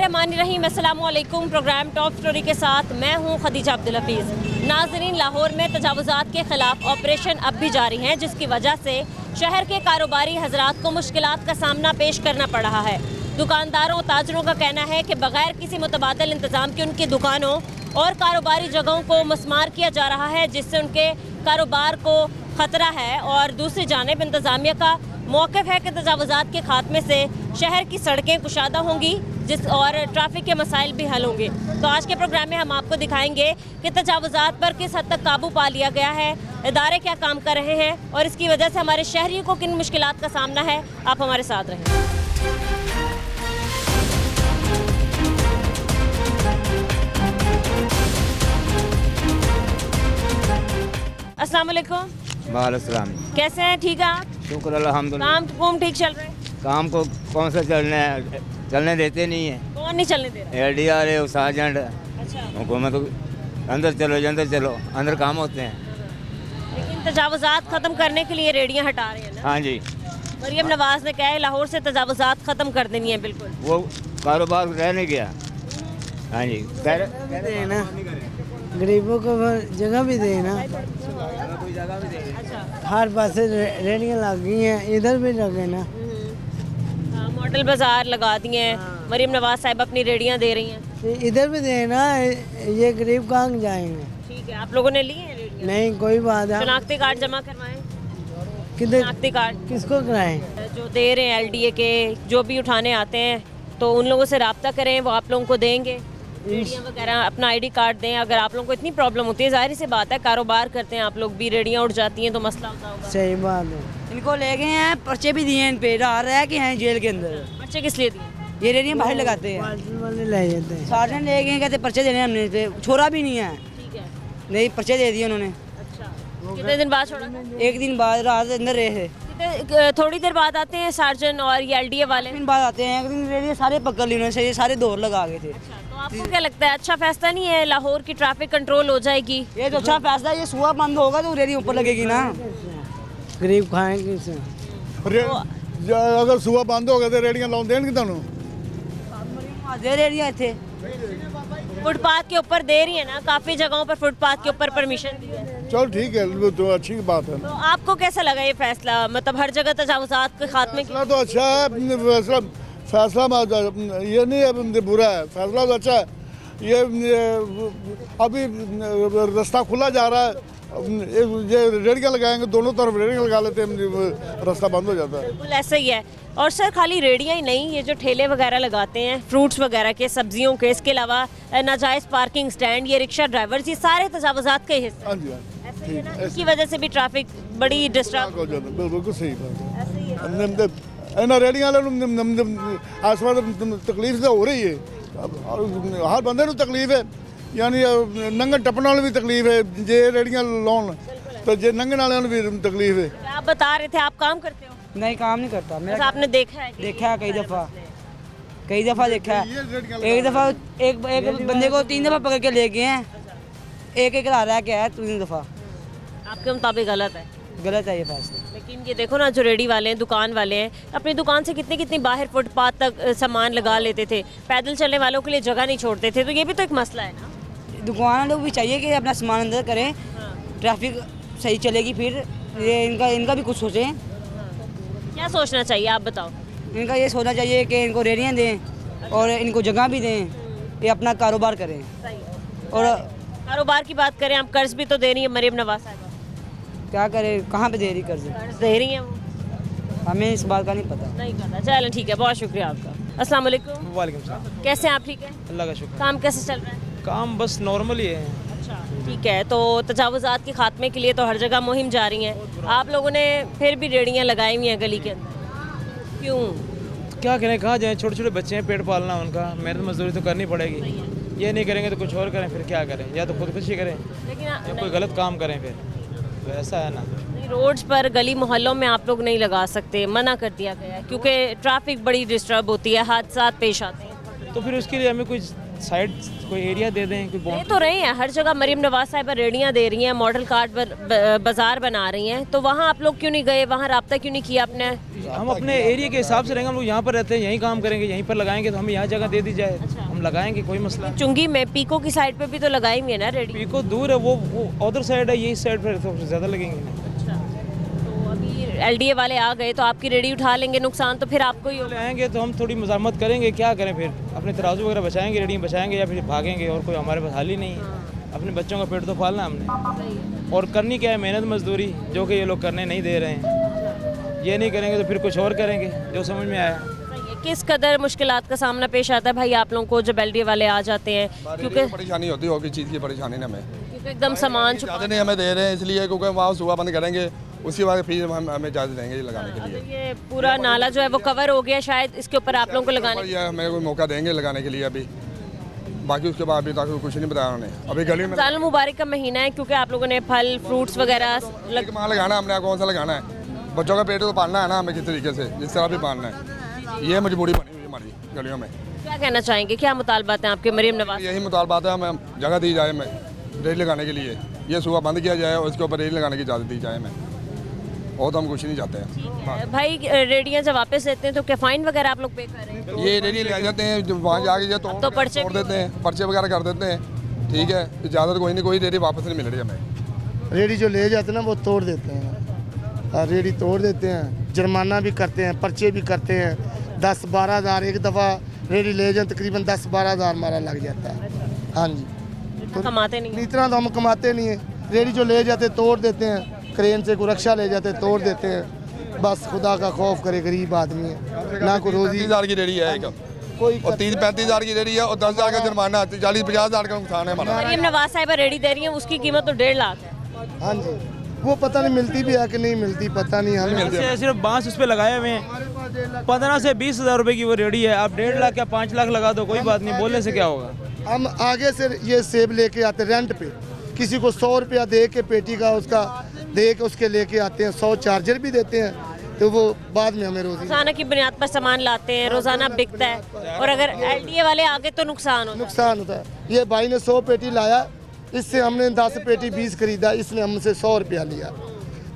बिस्मिल्लाहिर्रहमानिर्रहीम, अस्सलामुअलैकुम। Programme top story के साथ मैं हूं खदीजा अब्दुल हफीज़। नाज़रीन, लाहौर में तजावुज़ात के ख़िलाफ़ ऑपरेशन अब भी जारी हैं, जिसकी वजह से शहर के कारोबारी हजरात को मुश्किलात का सामना पेश करना पड़ रहा है। दुकानदारों ताजरों का कहना है कि बग़ैर किसी मुतबादल इंतज़ाम के उनकी दुकानों और कारोबारी जगहों को मस्मार किया जा रहा है, जिससे उनके कारोबार को ख़तरा है। और दूसरी जानिब इंतज़ामिया का मौक़िफ़ है कि तजावुज़ात के खात्मे से शहर की सड़कें कुशादा होंगी और ट्रैफिक के मसाइल भी हल होंगे। तो आज के प्रोग्राम में हम आपको दिखाएंगे कि तजावुज़ात पर किस हद तक काबू पा लिया गया है, इदारे क्या काम कर रहे हैं और इसकी वजह से हमारे शहरियों को किन मुश्किलात का सामना है। आप हमारे साथ रहें। अस्सलाम वालेकुम। वालेकुम। कैसे हैं? ठीक है आप? शुक्र अल्हम्दुलिल्लाह। काम ठीक चल रहा है? काम को कौन सा चलने देते नहीं है। कौन नहीं चलने दे रहा? LDR है, सार्जेंट अच्छा, हुकूमत अंदर चलो अंदर काम होते हैं। लेकिन तजावुज़ात ख़त्म करने के लिए रेडियां हटा रहे हैं ना। हाँ जी, मरियम नवाज ने कहा है लाहौर से तजावुज़ात ख़त्म कर देनी है। बिल्कुल वो कारोबार रह नहीं गया। हाँ जी, देना गरीबों को जगह भी देना। अच्छा, हर पास रेडियाँ लग गई हैं, इधर भी लगे ना। मॉडल बाजार लगा दिए हैं। मरियम नवाज साहब अपनी रेडियां दे रही हैं। इधर भी देना, ये गरीब कहाँ जाएंगे। ठीक है, आप लोगों ने लिए हैं रेडियां? नहीं कोई बात है। शनाख्ती कार्ड जमा करवाएं। किधर शनाख्ती कार्ड किसको कराएं? जो दे रहे हैं LDA के, जो भी उठाने आते हैं तो उन लोगों से रब्ता करें, वो आप लोगों को देंगे रेडियां वगैरह। अपना ID कार्ड दें। अगर आप लोगों को इतनी प्रॉब्लम होती है, जाहिर सी बात है कारोबार करते हैं आप लोग भी, रेडियां उठ जाती हैं तो मसला होता होगा। सही बात है। इनको ले गए हैं, पर्चे भी दिए हैं, इन पे रह के हैं जेल के अंदर। बच्चे किस लिए दिए? ये रेडियां बाहर लगाते हैं। पार्सल वाले ले जाते हैं। सार्जेंट ले गए, कहते पर्चे देने हमने, पे छोड़ा भी नहीं है। ठीक है, नहीं, पर्चे दे दिए उन्होंने। अच्छा। कितने दिन बाद छोड़ा था? एक दिन बाद रात अंदर रहे थे। थोड़ी देर बाद आते हैं सार्जन और ये LDA वाले। एक दिन बाद आते हैं। एक दिन रेडिया सारे पकड़ ली उन्होंने, ये सारे दौर लगा गए थे। तो आपको क्या लगता है, अच्छा फैसला नहीं है? लाहौर की ट्रैफिक कंट्रोल हो जाएगी। ये तो अच्छा फैसला है। ये सुबह बंद होगा तो रेडियो ऊपर लगेगी ना। गरीब खाएंगे किसे? अगर सुबह बंद हो गए तो रेडियां लाउन देंगे तुहानू? दे रेडिया थे फुटपाथ के ऊपर दे रही है ना, काफी जगहों पर फुटपाथ के ऊपर परमिशन दी है। चलो ठीक है, वो तो अच्छी बात है। तो आपको कैसा लगा ये फैसला? मतलब हर जगह तजावुज़ात के खात्मे की। फैसला तो अच्छा है। फैसला ये नहीं है बुरा है, फैसला तो अच्छा है। ये अभी रास्ता खुला जा रहा है। ये रेडियां लगाएंगे, दोनों तरफ रेडियां लगा लेते हैं, रास्ता बंद हो जाता है। बिल्कुल ऐसा ही है। और सर, खाली रेडियां ही नहीं, ये जो ठेले वगैरह लगाते हैं फ्रूट्स वगैरह के, सब्जियों के, इसके अलावा नाजायज़ पार्किंग स्टैंड, ये रिक्शा ड्राइवर्स, ये सारे तजावुज़ात के हिस्से। हाँ जी, हाँ ऐसा ही है ना? इसकी वजह से भी ट्रैफिक बड़ी डिस्टर्ब हो जाता है। बिल्कुल सही बात है। ऐसा ही है। ਇਹਨਾਂ ਰੇੜੀਆਂ ਵਾਲਿਆਂ ਨੂੰ ਇਸ ਵਾਰ ਤਕਲੀਫ ਤਾਂ ਹੋ ਰਹੀ ਹੈ। ਹਰ ਬੰਦੇ ਨੂੰ ਤਕਲੀਫ ਹੈ, ਯਾਨੀ ਨੰਗਣ ਟੱਪਣ ਵਾਲੇ ਵੀ ਤਕਲੀਫ है। ਜੇ ਰੇੜੀਆਂ ਲਾਉਣ तो ਜੇ ਨੰਗਣ ਵਾਲਿਆਂ ਨੂੰ ਵੀ तकलीफ है। आप बता रहे थे आप काम करते हो? नहीं, काम नहीं करता बस मेरा। आपने देखा है कि देखा है कई दफ़ा देखा है। एक दफ़ा एक बंदे को 3 दफ़ा पकड़ के ले गए हैं। एक ला रहा है क्या है 3 दफ़ा। आपके मुताबिक गलत है। गलत है ये फैसला। लेकिन ये देखो ना, जो रेडी वाले हैं, दुकान वाले हैं, अपनी दुकान से कितनी बाहर फुटपाथ तक सामान लगा लेते थे, पैदल चलने वालों के लिए जगह नहीं छोड़ते थे। तो ये भी तो एक मसला है ना। दुकान लोग भी चाहिए कि अपना सामान अंदर करें, ट्रैफिक सही चलेगी। फिर ये इनका भी कुछ सोचें। क्या सोचना चाहिए आप बताओ? इनका ये सोचना चाहिए कि इनको रेडियाँ दें और इनको जगह भी दें, ये अपना कारोबार करें। और कारोबार की बात करें, आप कर्ज भी तो दे रही है मरियम नवाज साहब। क्या करें, कहाँ पे दे रही कर्ज? कर्ज दे रही है वो। हमें इस बात का नहीं पता। नहीं पता। चलो ठीक है, बहुत शुक्रिया आपका। अस्सलाम वालेकुम। वालेकुम सलाम। कैसे हैं आप? ठीक है। अल्लाह का शुक्र। काम कैसे चल रहा है? काम बस नॉर्मल ही है। अच्छा, ठीक है। तो तजावुज़ात के खात्मे के लिए तो हर जगह मुहिम जारी है। आप लोगों ने फिर भी रेडियां लगाई हुई हैं गली के अंदर, क्यों? क्या करें, कहाँ जाएं, छोटे छोटे बच्चे हैं, पेट पालना उनका, मेहनत मजदूरी तो करनी पड़ेगी। ये नहीं करेंगे तो कुछ और करें, फिर क्या करें? या तो खुदकुशी करें लेकिन या कोई गलत काम करें, फिर ऐसा है ना। रोड्स पर गली मोहल्लों में आप लोग नहीं लगा सकते, मना कर दिया गया है, क्योंकि ट्रैफिक बड़ी डिस्टर्ब होती है, हादसा पेश आते हैं। तो फिर उसके लिए हमें कोई साइड कोई एरिया दे दें, कोई दे तो रहे हैं हर जगह, मरीम नवाज साहिबा रेडियाँ दे रही हैं, मॉडल कार्ड बाजार बना रही हैं, तो वहाँ आप लोग क्यों नहीं गए, वहाँ रब्ता क्यों नहीं किया आपने? हम अपने एरिया के हिसाब से रहेंगे, हम लोग यहाँ पर रहते हैं, यहीं काम करेंगे, यहीं पर लगाएंगे, तो हमें यहाँ जगह दे दी जाए, हम लगाएंगे, कोई मसला नहीं। चुंगी में पीको की साइड पे भी तो लगाएंगे ना रेडी? पीको दूर है, वो उधर साइड है, यही साइड पर तो ज़्यादा लगेंगे। तो अभी एलडीए वाले आ गए तो आपकी रेडी उठा लेंगे, नुकसान तो फिर आपको ही होगा। आएंगे तो हम थोड़ी मजामत करेंगे, क्या करें फिर, अपने तराजू वगैरह बचाएंगे, रेडियाँ बचाएंगे या फिर भागेंगे, और कोई हमारे पास हाल ही नहीं है। अपने बच्चों का पेट तो पालना हमने, और करनी क्या है, मेहनत मजदूरी, जो कि ये लोग करने नहीं दे रहे हैं। ये नहीं करेंगे तो फिर कुछ और करेंगे, जो समझ में आया। किस कदर मुश्किलात का सामना पेश आता है भाई आप लोगों को जब एलडीए वाले आ जाते हैं? क्योंकि परेशानी होती है, और किसी चीज़ की परेशानी नहीं हमें, क्योंकि एकदम सामान ज़्यादा नहीं हमें दे रहे हैं, इसलिए क्योंकि वहाँ सुबह बंद करेंगे, उसके बाद फिर हम हमें इजाज़त देंगे ये लगाने के लिए। ये पूरा नाला जो है वो कवर हो गया, शायद इसके ऊपर आप लोगों को लगाने और ये हमें कोई मौका देंगे लगाने के लिए अभी, बाकी उसके बाद अभी तक कुछ नहीं बताया उन्होंने। अभी गली में रमज़ान मुबारक का महीना है, क्योंकि आप लोगों ने फल फ्रूट्स वगैरह एक माह लगाना, हमने कौन सा लगाना है, बच्चों का पेट तो पालना है ना हमें, किस तरीके से जिस तरह भी पालना है, ये मजबूरी बनी हुई है हमारी गलियों में। क्या कहना चाहेंगे, क्या मुतालबात हैं आपके मरीम नवाज? यही मुतालबात है, हमें जगह दी जाए, हमें रेडी लगाने के लिए, ये सुबह बंद किया जाए और इसके ऊपर रेडी लगाने की इजाज़त दी जाए हमें, और तो हम कुछ नहीं चाहते हैं। भाई रेडियाँ जब वापस लेते हैं तो क्या फाइन वगैरह आप लोग पे कर रहे हैं? ये रेडी ले जाते हैं, जो वहाँ जाके जो तो पर्चे तोड़ देते हैं, पर्चे वगैरह कर देते हैं, ठीक है, इजाज़त कोई नहीं, कोई रेडी वापस नहीं मिल रही हमें। रेडी जो ले जाते हैं ना वो तोड़ देते हैं, और रेडी तोड़ देते हैं, जुर्माना भी करते हैं, पर्चे भी करते हैं, 10-12 हज़ार एक दफ़ा रेडी ले जाए, तकरीबन 10-12 हज़ार हमारा लग जाता है। हाँ जी, तो कमाते नहीं हैं। इतना तो हम कमाते नहीं हैं, रेडी जो ले जाते तोड़ देते हैं, क्रेन से कोई रक्षा ले जाते तोड़ देते हैं, बस खुदा का खौफ करे, गरीब आदमी है ना, कोई रोजी 30,000 की रेडी है एक, कोई और 30-35,000 की रेडी है, और 10,000 का जुर्माना, 40-50 हज़ार का नुकसान है हमारा। मरीम नवाज साहिबा रेडी दे रही हैं, उसकी कीमत तो 1.5 लाख है। हाँ जी, वो पता नहीं मिलती भी है कि नहीं मिलती, पता नहीं हमें। सिर्फ बांस उस पर लगाए हुए हैं, 15 से 20 हज़ार रुपये की वो रेडी है, आप 1.5 लाख या 5 लाख लगा दो, कोई बात नहीं, बोलने से क्या होगा। हम आगे से ये सेब लेके आते रेंट पे, किसी को 100 रुपया दे के पेटी का उसका दे के उसके लेके आते हैं, 100 चार्जर भी देते हैं, तो वो बाद में हमें रोजी रोजाना की बुनियाद पर सामान लाते हैं, रोजाना बिकता है, और अगर एलडीए वाले आगे तो नुकसान होता है। नुकसान होता है। ये भाई ने 100 पेटी लाया, इससे हमने 10 पेटी 20 खरीदा, इसने हमसे 100 रुपया लिया,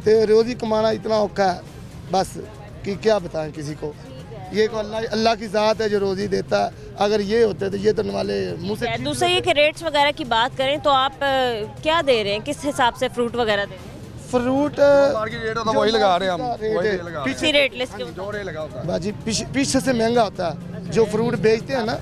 तो रोजी कमाना इतना औखा है बस कि क्या बताएं किसी को। ये को अल्लाह की ज़ात है जो रोजी देता है, अगर ये होते तो ये तो वाले मुँह से। दूसरा ये कि रेट्स वगैरह की बात करें तो आप क्या दे रहे हैं, किस हिसाब से फ्रूट वगैरह दे रहे हैं? फ्रूट मार्केट रेट होता है वही लगा रहे हैं हम, वही रेट लगा रहे हैं। इसी रेट लिस्ट के जो रेट लगा होता है बाजी पीछे से महंगा होता है, जो फ्रूट बेचते हैं ना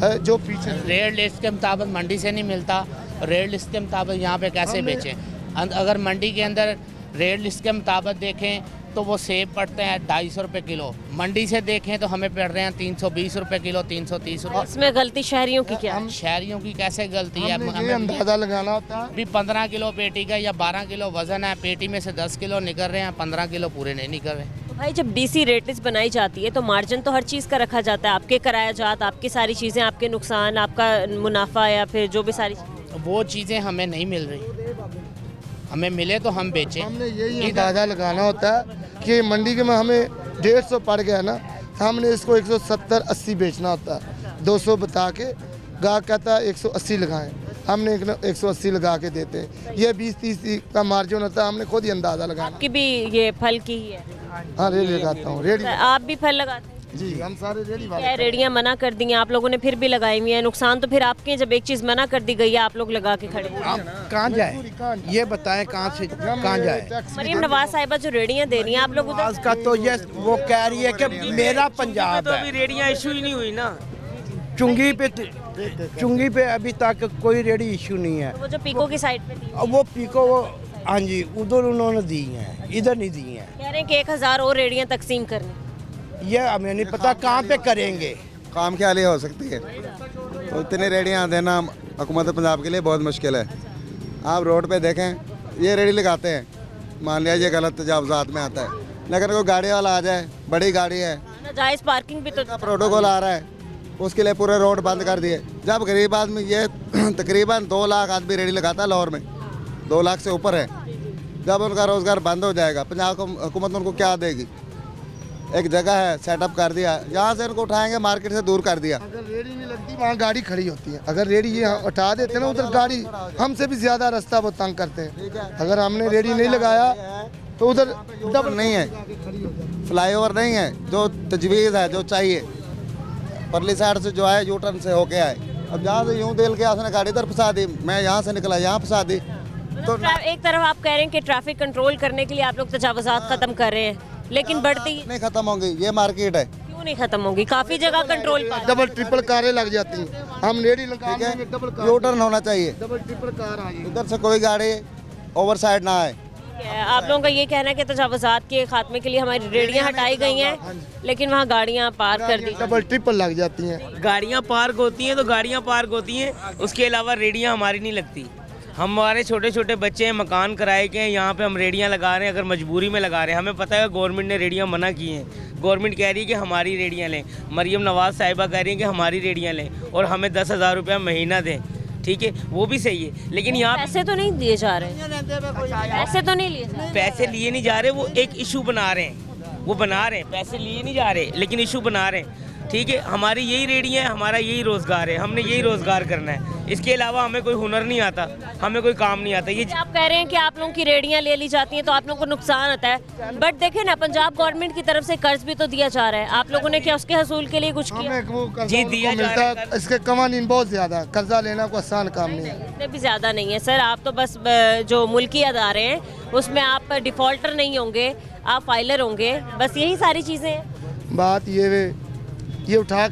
है, जो पीछे रेट लिस्ट के मुताबिक मंडी से नहीं मिलता, रेट लिस्ट के मुताबिक यहाँ पे कैसे बेचें? अगर मंडी के अंदर रेट लिस्ट के मुताबिक देखें तो वो सेब पड़ते हैं 250 रुपये किलो, मंडी से देखें तो हमें पड़ रहे हैं 320 रुपये किलो, 330 रुपये। इसमें गलती शहरियों की क्या है? शहरियों की कैसे गलती है? हमने ये अंदाज़ा लगाना होता है। भी 15 किलो पेटी का या 12 किलो वजन है, पेटी में से 10 किलो निकल रहे हैं, 15 किलो पूरे नहीं निकल रहे। तो भाई जब डीसी रेट लिस्ट बनाई जाती है तो मार्जिन तो हर चीज़ का रखा जाता है, आपके करायाजात, आपकी सारी चीज़ें, आपके नुकसान, आपका मुनाफा या फिर जो भी सारी चीज़ें। वो चीज़ें हमें नहीं मिल रही, हमें मिले तो हम बेचें। हमने यही अंदाज़ा लगाना होता है कि मंडी के में हमें 150 पड़ गया ना, हमने इसको 170-80 बेचना होता है, 200 बता के गाहक कहता है 180 लगाएं, हमने 180 लगा के देते हैं। ये 20-30 का मार्जिन होता है, हमने खुद ही अंदाज़ा लगाना। आपकी भी ये फल की ही है? हाँ रेडी लगाता हूँ, रेडी आप भी फल लगाते हैं? जी, हम सारे रेडी वाले। क्या रेडियाँ मना कर दी हैं आप लोगों ने, फिर भी लगाई हुई है, नुकसान तो फिर आपके हैं, जब एक चीज़ मना कर दी गई है आप लोग लगा के खड़े हैं। आप कहाँ जाए ये बताएं, कहाँ से कहाँ जाए? मरीम नवाज साहिबा जो रेडियाँ दे रही हैं आप लोग उधर आज का तो ये वो कह रही है कि मेरा पंजाब है, रेडियाँ इशू ही नहीं हुई ना, चुंगी पे अभी तक कोई रेडी इशू नहीं है। वो जो पीको की साइड पे थी, अब वो पीको वो हाँ जी उधर उन्होंने दी हैं, इधर नहीं दी हैं। कह रहे हैं कि 1000 और रेडियाँ तकसीम करनी। ये हमें नहीं पता कहाँ पे करेंगे। काम क्या लिए हो सकती है, तो इतनी रेडियाँ देना हुकूमत पंजाब के लिए बहुत मुश्किल है। आप रोड पे देखें, ये रेडी लगाते हैं, मान लिया ये गलत तजावजात में आता है, लेकिन कोई गाड़ी वाला आ जाए, बड़ी गाड़ी है, नाजायज़ पार्किंग भी तो प्रोटोकॉल आ रहा है, उसके लिए पूरे रोड बंद कर दिए। जब गरीब आदमी, ये तकरीबन 2 लाख आदमी रेडी लगाता है लाहौर में, 2 लाख से ऊपर है, जब उनका रोज़गार बंद हो जाएगा पंजाब हुकूमत उनको क्या देगी? एक जगह है सेटअप कर दिया, जहाँ से इनको उठाएंगे मार्केट से दूर कर दिया। अगर रेडी नहीं लगती वहाँ गाड़ी खड़ी होती है, अगर रेडी ये उठा देते हैं ना उधर गाड़ी हमसे भी ज़्यादा रास्ता वो तंग करते हैं। अगर हमने रेडी नहीं लगाया तो उधर डबल नहीं है, फ्लाईओवर नहीं है जो तजवीज़ है जो चाहिए, परली साइड से जो है यू टर्न से होके आए। अब जहाँ से यूँ दिल के उसने गाड़ी इधर फंसा दी, मैं यहाँ से निकला यहाँ फंसा दी। तो एक तरफ आप कह रहे हैं कि ट्रैफिक कंट्रोल करने के लिए आप लोग तजावुज़ात खत्म कर रहे हैं, लेकिन बढ़ती नहीं ख़त्म होंगी, ये मार्केट है। क्यों नहीं खत्म होगी? काफी जगह कंट्रोल डबल ट्रिपल कारें लग जाती हैं, हम रेडी लगाने में डबल कार, यू टर्न होना चाहिए, डबल ट्रिपल कार आ इधर से कोई गाड़ी ओवर साइड ना आए। आप लोगों का ये कहना है कि तजावुज़ात के खात्मे के लिए हमारी रेडियां हटाई गई हैं, लेकिन वहाँ गाड़ियाँ पार्क कर दी। डबल ट्रिपल लग जाती हैं। गाड़ियाँ पार्क होती हैं तो गाड़ियाँ पार्क होती हैं, उसके अलावा रेडियाँ हमारी नहीं लगती। हमारे छोटे छोटे बच्चे हैं, मकान किराए के हैं, यहाँ पे हम रेडियाँ लगा रहे हैं, अगर मजबूरी में लगा रहे हैं। हमें पता है गवर्नमेंट ने रेडियाँ मना की हैं, गवर्नमेंट कह रही है कि हमारी रेडियाँ लें, मरीम नवाज़ साहिबा कह रही हैं कि हमारी रेडियाँ लें और हमें 10,000 रुपया महीना दें। ठीक है, वो भी सही है, लेकिन यहाँ पैसे तो नहीं दिए जा रहे, पैसे तो नहीं लिए जा रहे। पैसे लिए नहीं जा रहे, वो एक इशू बना रहे हैं, वो बना रहे हैं, पैसे लिए नहीं जा रहे लेकिन इशू बना रहे हैं। ठीक है, हमारी यही रेडियाँ है, हमारा यही रोज़गार है, हमने यही रोज़गार करना है, इसके अलावा हमें कोई हुनर नहीं आता, हमें कोई काम नहीं आता। ये आप कह रहे हैं कि आप लोगों की रेडियां ले ली जाती हैं तो आप लोगों को नुकसान होता है, बट देखें ना पंजाब गवर्नमेंट की तरफ से कर्ज भी तो दिया जा रहा है, आप लोगों ने क्या उसके हसूल के लिए कुछ किया? हमें वो कर्जा जी, उनको दिया जा मिलता रहा है, इसके कवानीन बहुत ज़्यादा, कर्जा लेना कोई आसान काम नहीं है। इतने भी ज़्यादा नहीं है सर, आप तो बस जो मुल्की अदारे हैं उसमें आप डिफ़ॉल्टर नहीं होंगे, आप फाइलर होंगे, बस यही सारी चीज़ें हैं। बात ये उठा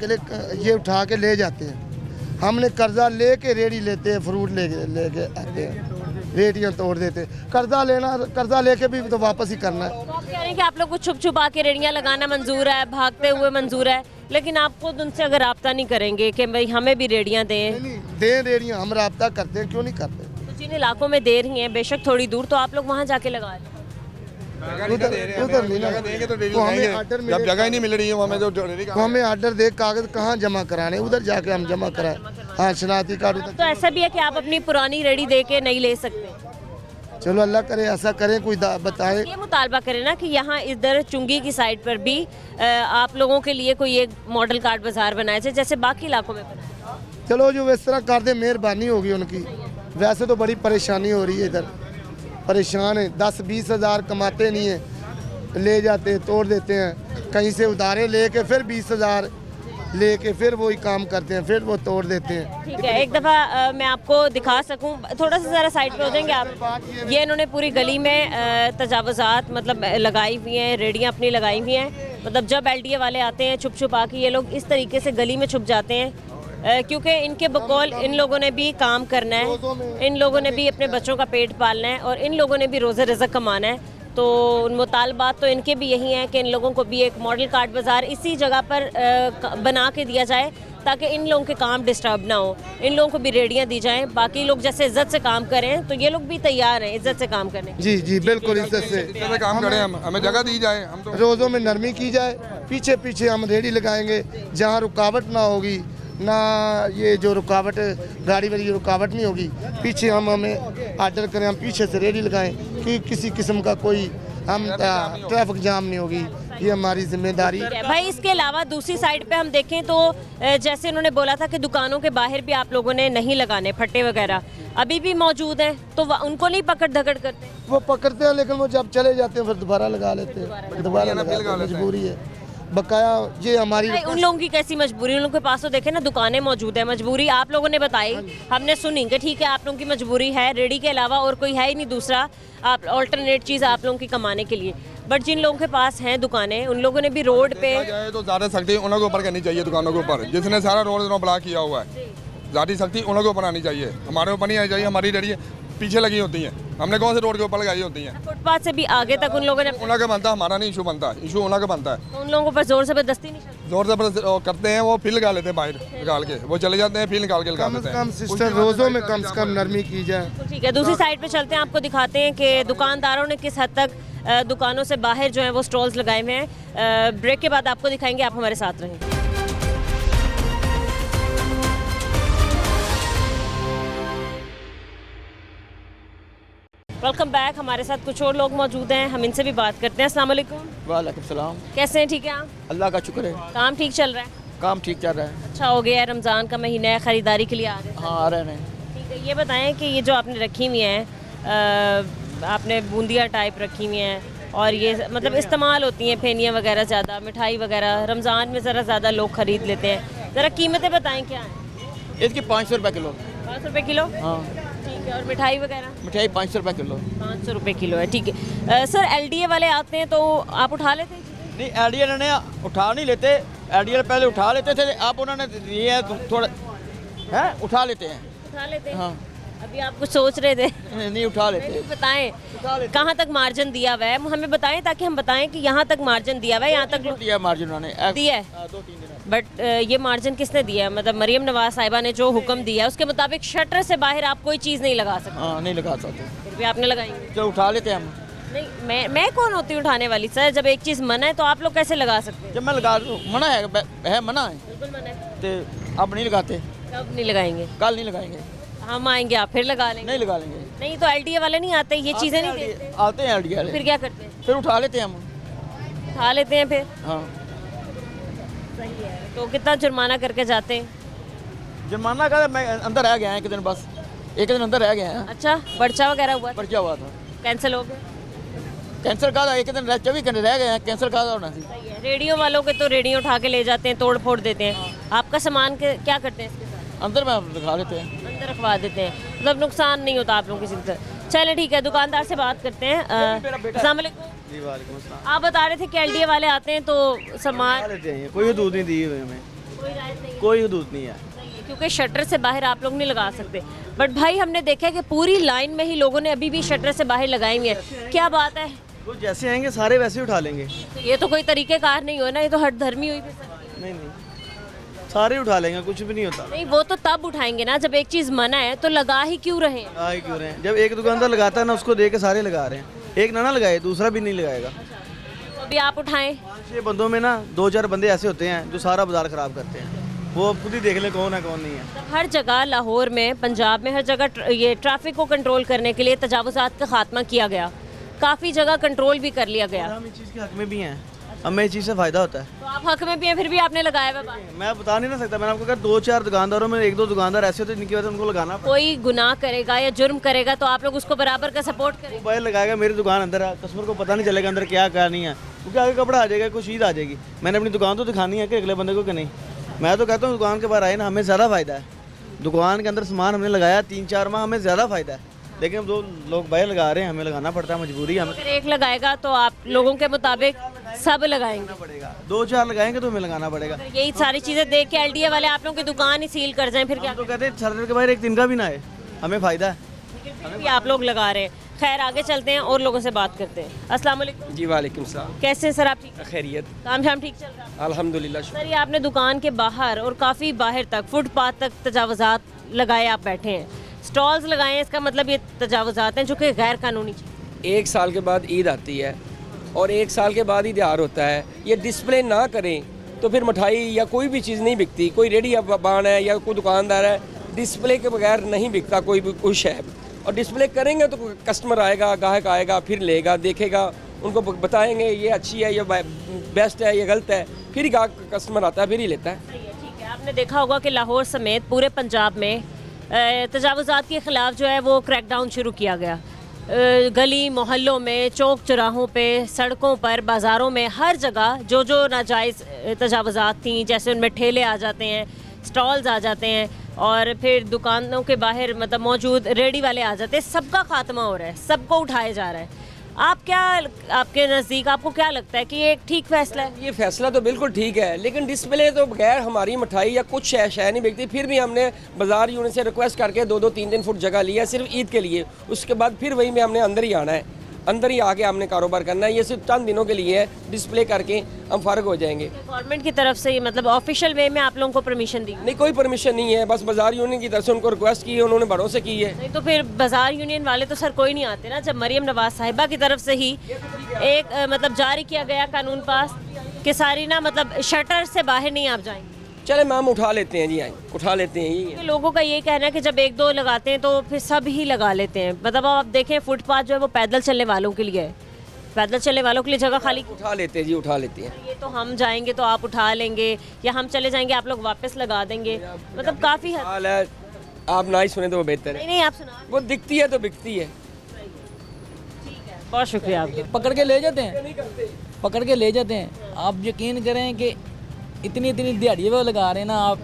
के ले जाते हैं, हमने कर्जा लेके रेडी लेते हैं, फ्रूट लेके आते हैं, रेडियाँ तोड़ देते हैं। कर्जा लेके भी तो वापस ही करना है। तो आप कह रहे हैं कि आप लोग को छुप छुपा के रेडियाँ लगाना मंजूर है, भागते हुए मंजूर है, लेकिन आप खुद उनसे अगर राब्ता नहीं करेंगे कि भाई हमें भी रेडियाँ दें, दें रेडियाँ, हम राब्ता करते हैं, क्यों नहीं करते? तो जिन इलाकों में दे रही हैं बेशक थोड़ी दूर, तो आप लोग वहाँ जाके लगा रहे हैं। उधर नहीं ना, तो हमें ऑर्डर जब जगह ही नहीं मिल रही है हमें, तो हमें ऑर्डर दे, कागज कहाँ जमा कराने, उधर जाके हम जमा कराएं। हाँ, शनाख्ती कार्ड तो ऐसा भी है कि आप अपनी पुरानी रेडी दे के नहीं ले सकते। चलो अल्लाह करे ऐसा करें, कोई बताए। ये मुतालबा करें ना कि यहाँ इधर चुंगी की साइड पर भी आप लोगों के लिए कोई एक मॉडल कार्ड बाजार बनाया जाए जैसे बाकी इलाकों में बनाया। चलो जो इस तरह कर दे, मेहरबानी होगी उनकी। वैसे तो बड़ी परेशानी हो रही है इधर, परेशान है, 10-20 हज़ार कमाते नहीं हैं, ले जाते हैं, तोड़ देते हैं, कहीं से उधारे लेके फिर 20 हज़ार लेके फिर वही काम करते हैं, फिर वो तोड़ देते हैं। ठीक है, एक दफ़ा मैं आपको दिखा सकूं, थोड़ा सा ज़रा साइड पे हो जाएंगे आप। ये इन्होंने पूरी गली में तजावुज़ात मतलब लगाई हुई हैं, रेडियाँ अपनी लगाई हुई हैं, मतलब जब LDA वाले आते हैं छुप छुपा के ये लोग इस तरीके से गली में छुप जाते हैं, क्योंकि इनके बकौल इन लोगों ने भी काम करना है, इन लोगों ने भी अपने बच्चों का पेट पालना है और इन लोगों ने भी रोज़े रिज़्क़ कमाना है। तो मुतालबात तो इनके भी यही हैं कि इन लोगों को भी एक मॉडल कार्ड बाज़ार इसी जगह पर बना के दिया जाए ताकि इन लोगों के काम डिस्टर्ब ना हो, इन लोगों को भी रेडियाँ दी जाएं, बाकी लोग जैसे इज्जत से काम करें तो ये लोग भी तैयार हैं इज्जत से काम करने। जी जी बिल्कुल, इज्जत से काम करें, हमें जगह दी जाए, हम तो रोज़ों में नरमी की जाए, पीछे पीछे हम रेडी लगाएंगे जहाँ रुकावट ना होगी, ना ये जो रुकावट गाड़ी वाली रुकावट नहीं होगी, पीछे हमें आर्डर करें, हम पीछे से रेडी लगाएं कि किसी किस्म का कोई हम ट्रैफिक जाम नहीं होगी, ये हमारी जिम्मेदारी है। भाई इसके अलावा दूसरी साइड पे हम देखें तो जैसे उन्होंने बोला था कि दुकानों के बाहर भी आप लोगों ने नहीं लगाने फट्टे वगैरह, अभी भी मौजूद हैं, तो उनको नहीं पकड़ धकड़ करते? वो पकड़ते हैं लेकिन वो जब चले जाते हैं फिर दोबारा लगा लेते हैं, दोबारा लगाते हैं, मजबूरी है बकाया। ये हमारी उन लोगों की कैसी मजबूरी, उन लोगों के पास तो देखे ना दुकानें मौजूद है, मजबूरी आप लोगों ने बताई, हमने सुनी कि ठीक है आप लोगों की मजबूरी है, रेडी के अलावा और कोई है ही नहीं दूसरा आप ऑल्टरनेट चीज़ आप लोगों की कमाने के लिए, बट जिन लोगों के पास हैं दुकानें उन लोगों ने भी रोड पे तो ज़्यादा सख्ती उन लोगों के ऊपर करनी चाहिए, दुकानों के ऊपर जिसने सारा रोड ब्लॉक किया हुआ है, ज़्यादा सख्ती उन लोगों के ऊपर आनी चाहिए, हमारे ऊपर नहीं आनी चाहिए। हमारी रेडी पीछे लगी होती हैं, हमने कौन से रोड के ऊपर लगाई होती हैं, फुटपाथ से भी आगे तक उन लोगों ने, उन का बनता है, हमारा नहीं इशू बनता, इशू उन का बनता है। तो उन लोगों पर जोर जबरदस्ती नहीं चलती? जोर जबरदस्ती करते हैं, वो फिर लगा लेते हैं, बाहर निकाल के वो चले जाते हैं, फिर निकाल के लगा देते हैं। कम सिस्टर रोज़ों में कम से कम नरमी की जाए। तो ठीक है, दूसरी साइड पे चलते हैं, आपको दिखाते हैं कि दुकानदारों ने किस हद तक दुकानों से बाहर जो है वो स्टॉल्स लगाए हुए हैं। ब्रेक के बाद आपको दिखाएंगे, आप हमारे साथ रहें। Welcome back. हमारे साथ कुछ और लोग मौजूद हैं, हम इनसे भी बात करते हैं। अस्सलाम वालेकुम। वालेकुम सलाम। कैसे हैं? ठीक है आप? अल्लाह का शुक्र है, काम ठीक चल रहा है? काम ठीक चल रहा है। अच्छा हो गया है, रमज़ान का महीना है, ख़रीदारी के लिए आ रहे हैं? हाँ आ रहे हैं। ठीक है, ये बताएं कि ये जो आपने रखी हुई हैं, आपने बूंदिया टाइप रखी हुई हैं और ये मतलब इस्तेमाल होती हैं, फेनियाँ वगैरह ज़्यादा, मिठाई वगैरह रमज़ान में ज़रा ज़्यादा लोग ख़रीद लेते हैं, ज़रा कीमतें बताएं क्या हैं? इसकी 500 रुपये किलो। 500 रुपये किलो? हाँ। ठीक है, और मिठाई वगैरह? मिठाई 500 रुपये किलो। 500 रुपये किलो है, ठीक है। सर LDA वाले आते हैं तो आप उठा लेते हैं? नहीं एडीएल ने उठा नहीं लेते, एडीएल पहले उठा लेते थे, अब उन्होंने ये थोड़ा है उठा लेते हैं। उठा लेते हैं? हाँ। अभी आप कुछ सोच रहे थे? नहीं उठा लेते। बताएं कहाँ तक मार्जिन दिया हुआ है, हमें बताएं ताकि हम बताएं कि यहाँ तक मार्जिन दिया हुआ है, यहाँ तक दिया मार्जिन उन्होंने दिया है। 2-3 दिन। बट ये मार्जिन किसने दिया है? मतलब मरियम नवाज साहिबा ने जो हुक्म दिया है उसके मुताबिक शटर से बाहर आप कोई चीज़ नहीं लगा सकते। हाँ नहीं लगा सकते, फिर भी आपने लगाएंगे? चलो उठा लेते हैं हम। नहीं, मैं कौन होती हूँ उठाने वाली? सर जब एक चीज़ मना है तो आप लोग कैसे लगा सकते हैं? जब मैं लगा दूँ मना है मना है बिल्कुल मना है। तो अब नहीं लगाते। कब नहीं लगाएंगे? कल नहीं लगाएंगे। हम आएंगे आप फिर लगा लेंगे? नहीं लगा लेंगे। नहीं तो LDA वाले नहीं आते, ये चीज़ें नहीं देते? आते हैं एडीएल। फिर क्या करते हैं? फिर उठा लेते हैं हम। उठा लेते हैं फिर? हाँ। तो कितना जुर्माना करके जाते हैं? जुर्माना का मैं अंदर रह गया है एक दिन, बस एक दिन अंदर रह गया है। अच्छा, पर्चा वगैरह हुआ? पर्चा हुआ था, कैंसिल हो गया? कैंसर का था, एक दिन 24 घंटे रह गए हैं, कैंसर का होना थी। सही है। रेडियो वालों के तो रेडियो उठा के ले जाते हैं, तोड़ फोड़ देते हैं। आपका सामान क्या करते हैं इसके साथ? अंदर में दिखा लेते हैं, अंदर रखवा देते हैं, मतलब नुकसान नहीं होता आप लोगों किसी तरह। चले ठीक है, दुकानदार से बात करते हैं। अस्सलाम वालेकुम। जी वालेकुम अस्सलाम। आप बता रहे थे कि LDA वाले आते हैं तो सामान लेते हैं, कोई हदूद नहीं दी हुई हमें, कोई राइट नहीं है। कोई हदूद नहीं है। सही है, क्योंकि शटर से बाहर आप लोग नहीं लगा सकते। बट भाई हमने देखा है कि पूरी लाइन में ही लोगों ने अभी भी शटर से बाहर लगाई हुई है, क्या बात है? वो जैसे आएंगे सारे वैसे ही उठा लेंगे। तो ये तो कोई तरीक़ेकार नहीं हो ना, ये तो हट धर्मी हुई फिर सबकी। नहीं सारे उठा लेंगे, कुछ भी नहीं होता। नहीं वो तो तब उठाएंगे ना जब एक चीज़ मना है, तो लगा ही क्यों रहे हैं? लगा ही क्यों रहे हैं? जब एक दुकानदार लगाता है ना, उसको देख के सारे लगा रहे हैं, एक ना लगाए दूसरा भी नहीं लगाएगा। तो अभी आप उठाएं। 5-6 बंदों में ना 2-4 बंदे ऐसे होते हैं जो सारा बाजार ख़राब करते हैं, वो खुद ही देख ले कौन है कौन नहीं है। हर जगह लाहौर में, पंजाब में हर जगह ये ट्रैफिक को कंट्रोल करने के लिए तजावुज़ात का खात्मा किया गया, काफ़ी जगह कंट्रोल भी कर लिया गया। हम इस चीज़ के हक में भी हैं, हमें इस चीज़ से फ़ायदा होता है। तो आप हक में भी हैं, फिर भी आपने लगाया हुआ बात। मैं बता नहीं ना सकता, मैंने आपको कहा 2-4 दुकानदारों में 1-2 दुकानदार ऐसे होते हैं जिनकी वजह से उनको लगाना पड़ता कोई गुनाह करेगा या जुर्म करेगा तो आप लोग उसको बराबर का सपोर्ट करें। है। बाहर लगाएगा, मेरी दुकान अंदर है, कस्टमर को पता नहीं चलेगा अंदर क्या क्या नहीं है, क्योंकि आगे कपड़ा आ जाएगा, कुछ चीज़ आ जाएगी। मैंने अपनी दुकान तो दिखानी है कि अगले बंदे को कि नहीं। मैं तो कहता हूँ दुकान के बाहर आए ना, हमें ज़्यादा फ़ायदा है। दुकान के अंदर सामान हमने लगाया 3-4 माह, हमें ज़्यादा फ़ायदा है। लेकिन अब 2 लोग बाहर लगा रहे हैं, हमें लगाना पड़ता है, मजबूरी है हमें। अगर एक लगाएगा तो आप लोगों के मुताबिक सब लगाएंगे। पड़ेगा 2-4 लगाएंगे तो हमें लगाना पड़ेगा। अगर यही सारी चीज़ें देख के LDA वाले आप लोगों की दुकान ही सील कर जाएं फिर क्या? तो कहते हैं सर के बाहर एक दिन का भी ना आए, हमें फ़ायदा है। फिर भी आप लोग लगा रहे हैं। खैर आगे चलते हैं और लोगों से बात करते हैं। अस्सलाम वालेकुम। जी वालेकुम सलाम। कैसे हैं सर आप? ठीक? खैरियत, काम शाम ठीक चल रहा है? अल्हम्दुलिल्लाह। सर ये आपने दुकान के बाहर और काफ़ी बाहर तक फुटपाथ तक तजावुज़ात लगाए, आप बैठे हैं, स्टॉल्स लगाए हैं, इसका मतलब ये तजावुज़ात हैं जो कि गैर कानूनी चीज़। 1 साल के बाद ईद आती है और 1 साल के बाद ही त्योहार होता है, ये डिस्प्ले ना करें तो फिर मिठाई या कोई भी चीज़ नहीं बिकती। कोई रेडी या बान है या कोई दुकानदार है, डिस्प्ले के बगैर नहीं बिकता कोई भी कुछ है। और डिस्प्ले करेंगे तो कस्टमर आएगा, ग्राहक आएगा, फिर लेगा, देखेगा, उनको बताएंगे ये अच्छी है, ये बेस्ट है, ये गलत है, फिर ही कस्टमर आता है, फिर ही लेता है। ठीक है, आपने देखा होगा कि लाहौर समेत पूरे पंजाब में तजावुज़ात के ख़िलाफ़ जो है वो क्रैकडाउन शुरू किया गया। गली मोहल्लों में, चौक चौराहों पे, सड़कों पर, बाज़ारों में, हर जगह जो जो नाजायज़ तजावुज़ात थी, जैसे उनमें ठेले आ जाते हैं, स्टॉल्स आ जाते हैं और फिर दुकानों के बाहर मतलब मौजूद रेडी वाले आ जाते हैं, सबका खात्मा हो रहा है, सबको उठाया जा रहा है। आप क्या, आपके नज़दीक आपको क्या लगता है कि ये एक ठीक फैसला है? ये फैसला तो बिल्कुल ठीक है, लेकिन डिस्प्ले तो बगैर हमारी मिठाई या कुछ शय नहीं बिकती। फिर भी हमने बाज़ार यूनिट से रिक्वेस्ट करके 2-3 फुट जगह लिया सिर्फ ईद के लिए, उसके बाद फिर वही में हमने अंदर ही आना है, अंदर ही आके हमने कारोबार करना है। ये सिर्फ चंद दिनों के लिए है, डिस्प्ले करके हम फ़र्क हो जाएंगे। गवर्नमेंट की तरफ से मतलब ऑफिशियल वे में आप लोगों को परमिशन दी? नहीं, कोई परमिशन नहीं है, बस बाज़ार यूनियन की तरफ से उनको रिक्वेस्ट की है, उन्होंने बड़ों से की है। नहीं तो फिर बाज़ार यूनियन वाले तो सर कोई नहीं आते ना, जब मरियम नवाज साहिबा की तरफ से ही एक मतलब जारी किया गया कानून पास कि सारी ना मतलब शटर से बाहर नहीं आप जाएंगे। चले मैम उठा लेते हैं जी, आए उठा लेते हैं यही है। लोगों का ये कहना है कि जब एक दो लगाते हैं तो फिर सब ही लगा लेते हैं। मतलब आप देखें फुटपाथ जो है वो पैदल चलने वालों के लिए है, पैदल चलने वालों के लिए जगह खाली। उठा लेते हैं जी, उठा लेते हैं। ये तो हम जाएंगे तो आप उठा लेंगे, या हम चले जाएंगे आप लोग वापस लगा देंगे, मतलब काफ़ी हद। हाल है, आप ना ही सुने तो वो बेहतर नहीं है। नहीं आप सुना, वो दिखती है तो बिकती है। बहुत शुक्रिया आपका। पकड़ के ले जाते हैं, पकड़ के ले जाते हैं। आप यकीन करें कि इतनी इतनी दिहाड़ी वो लगा रहे हैं ना, आप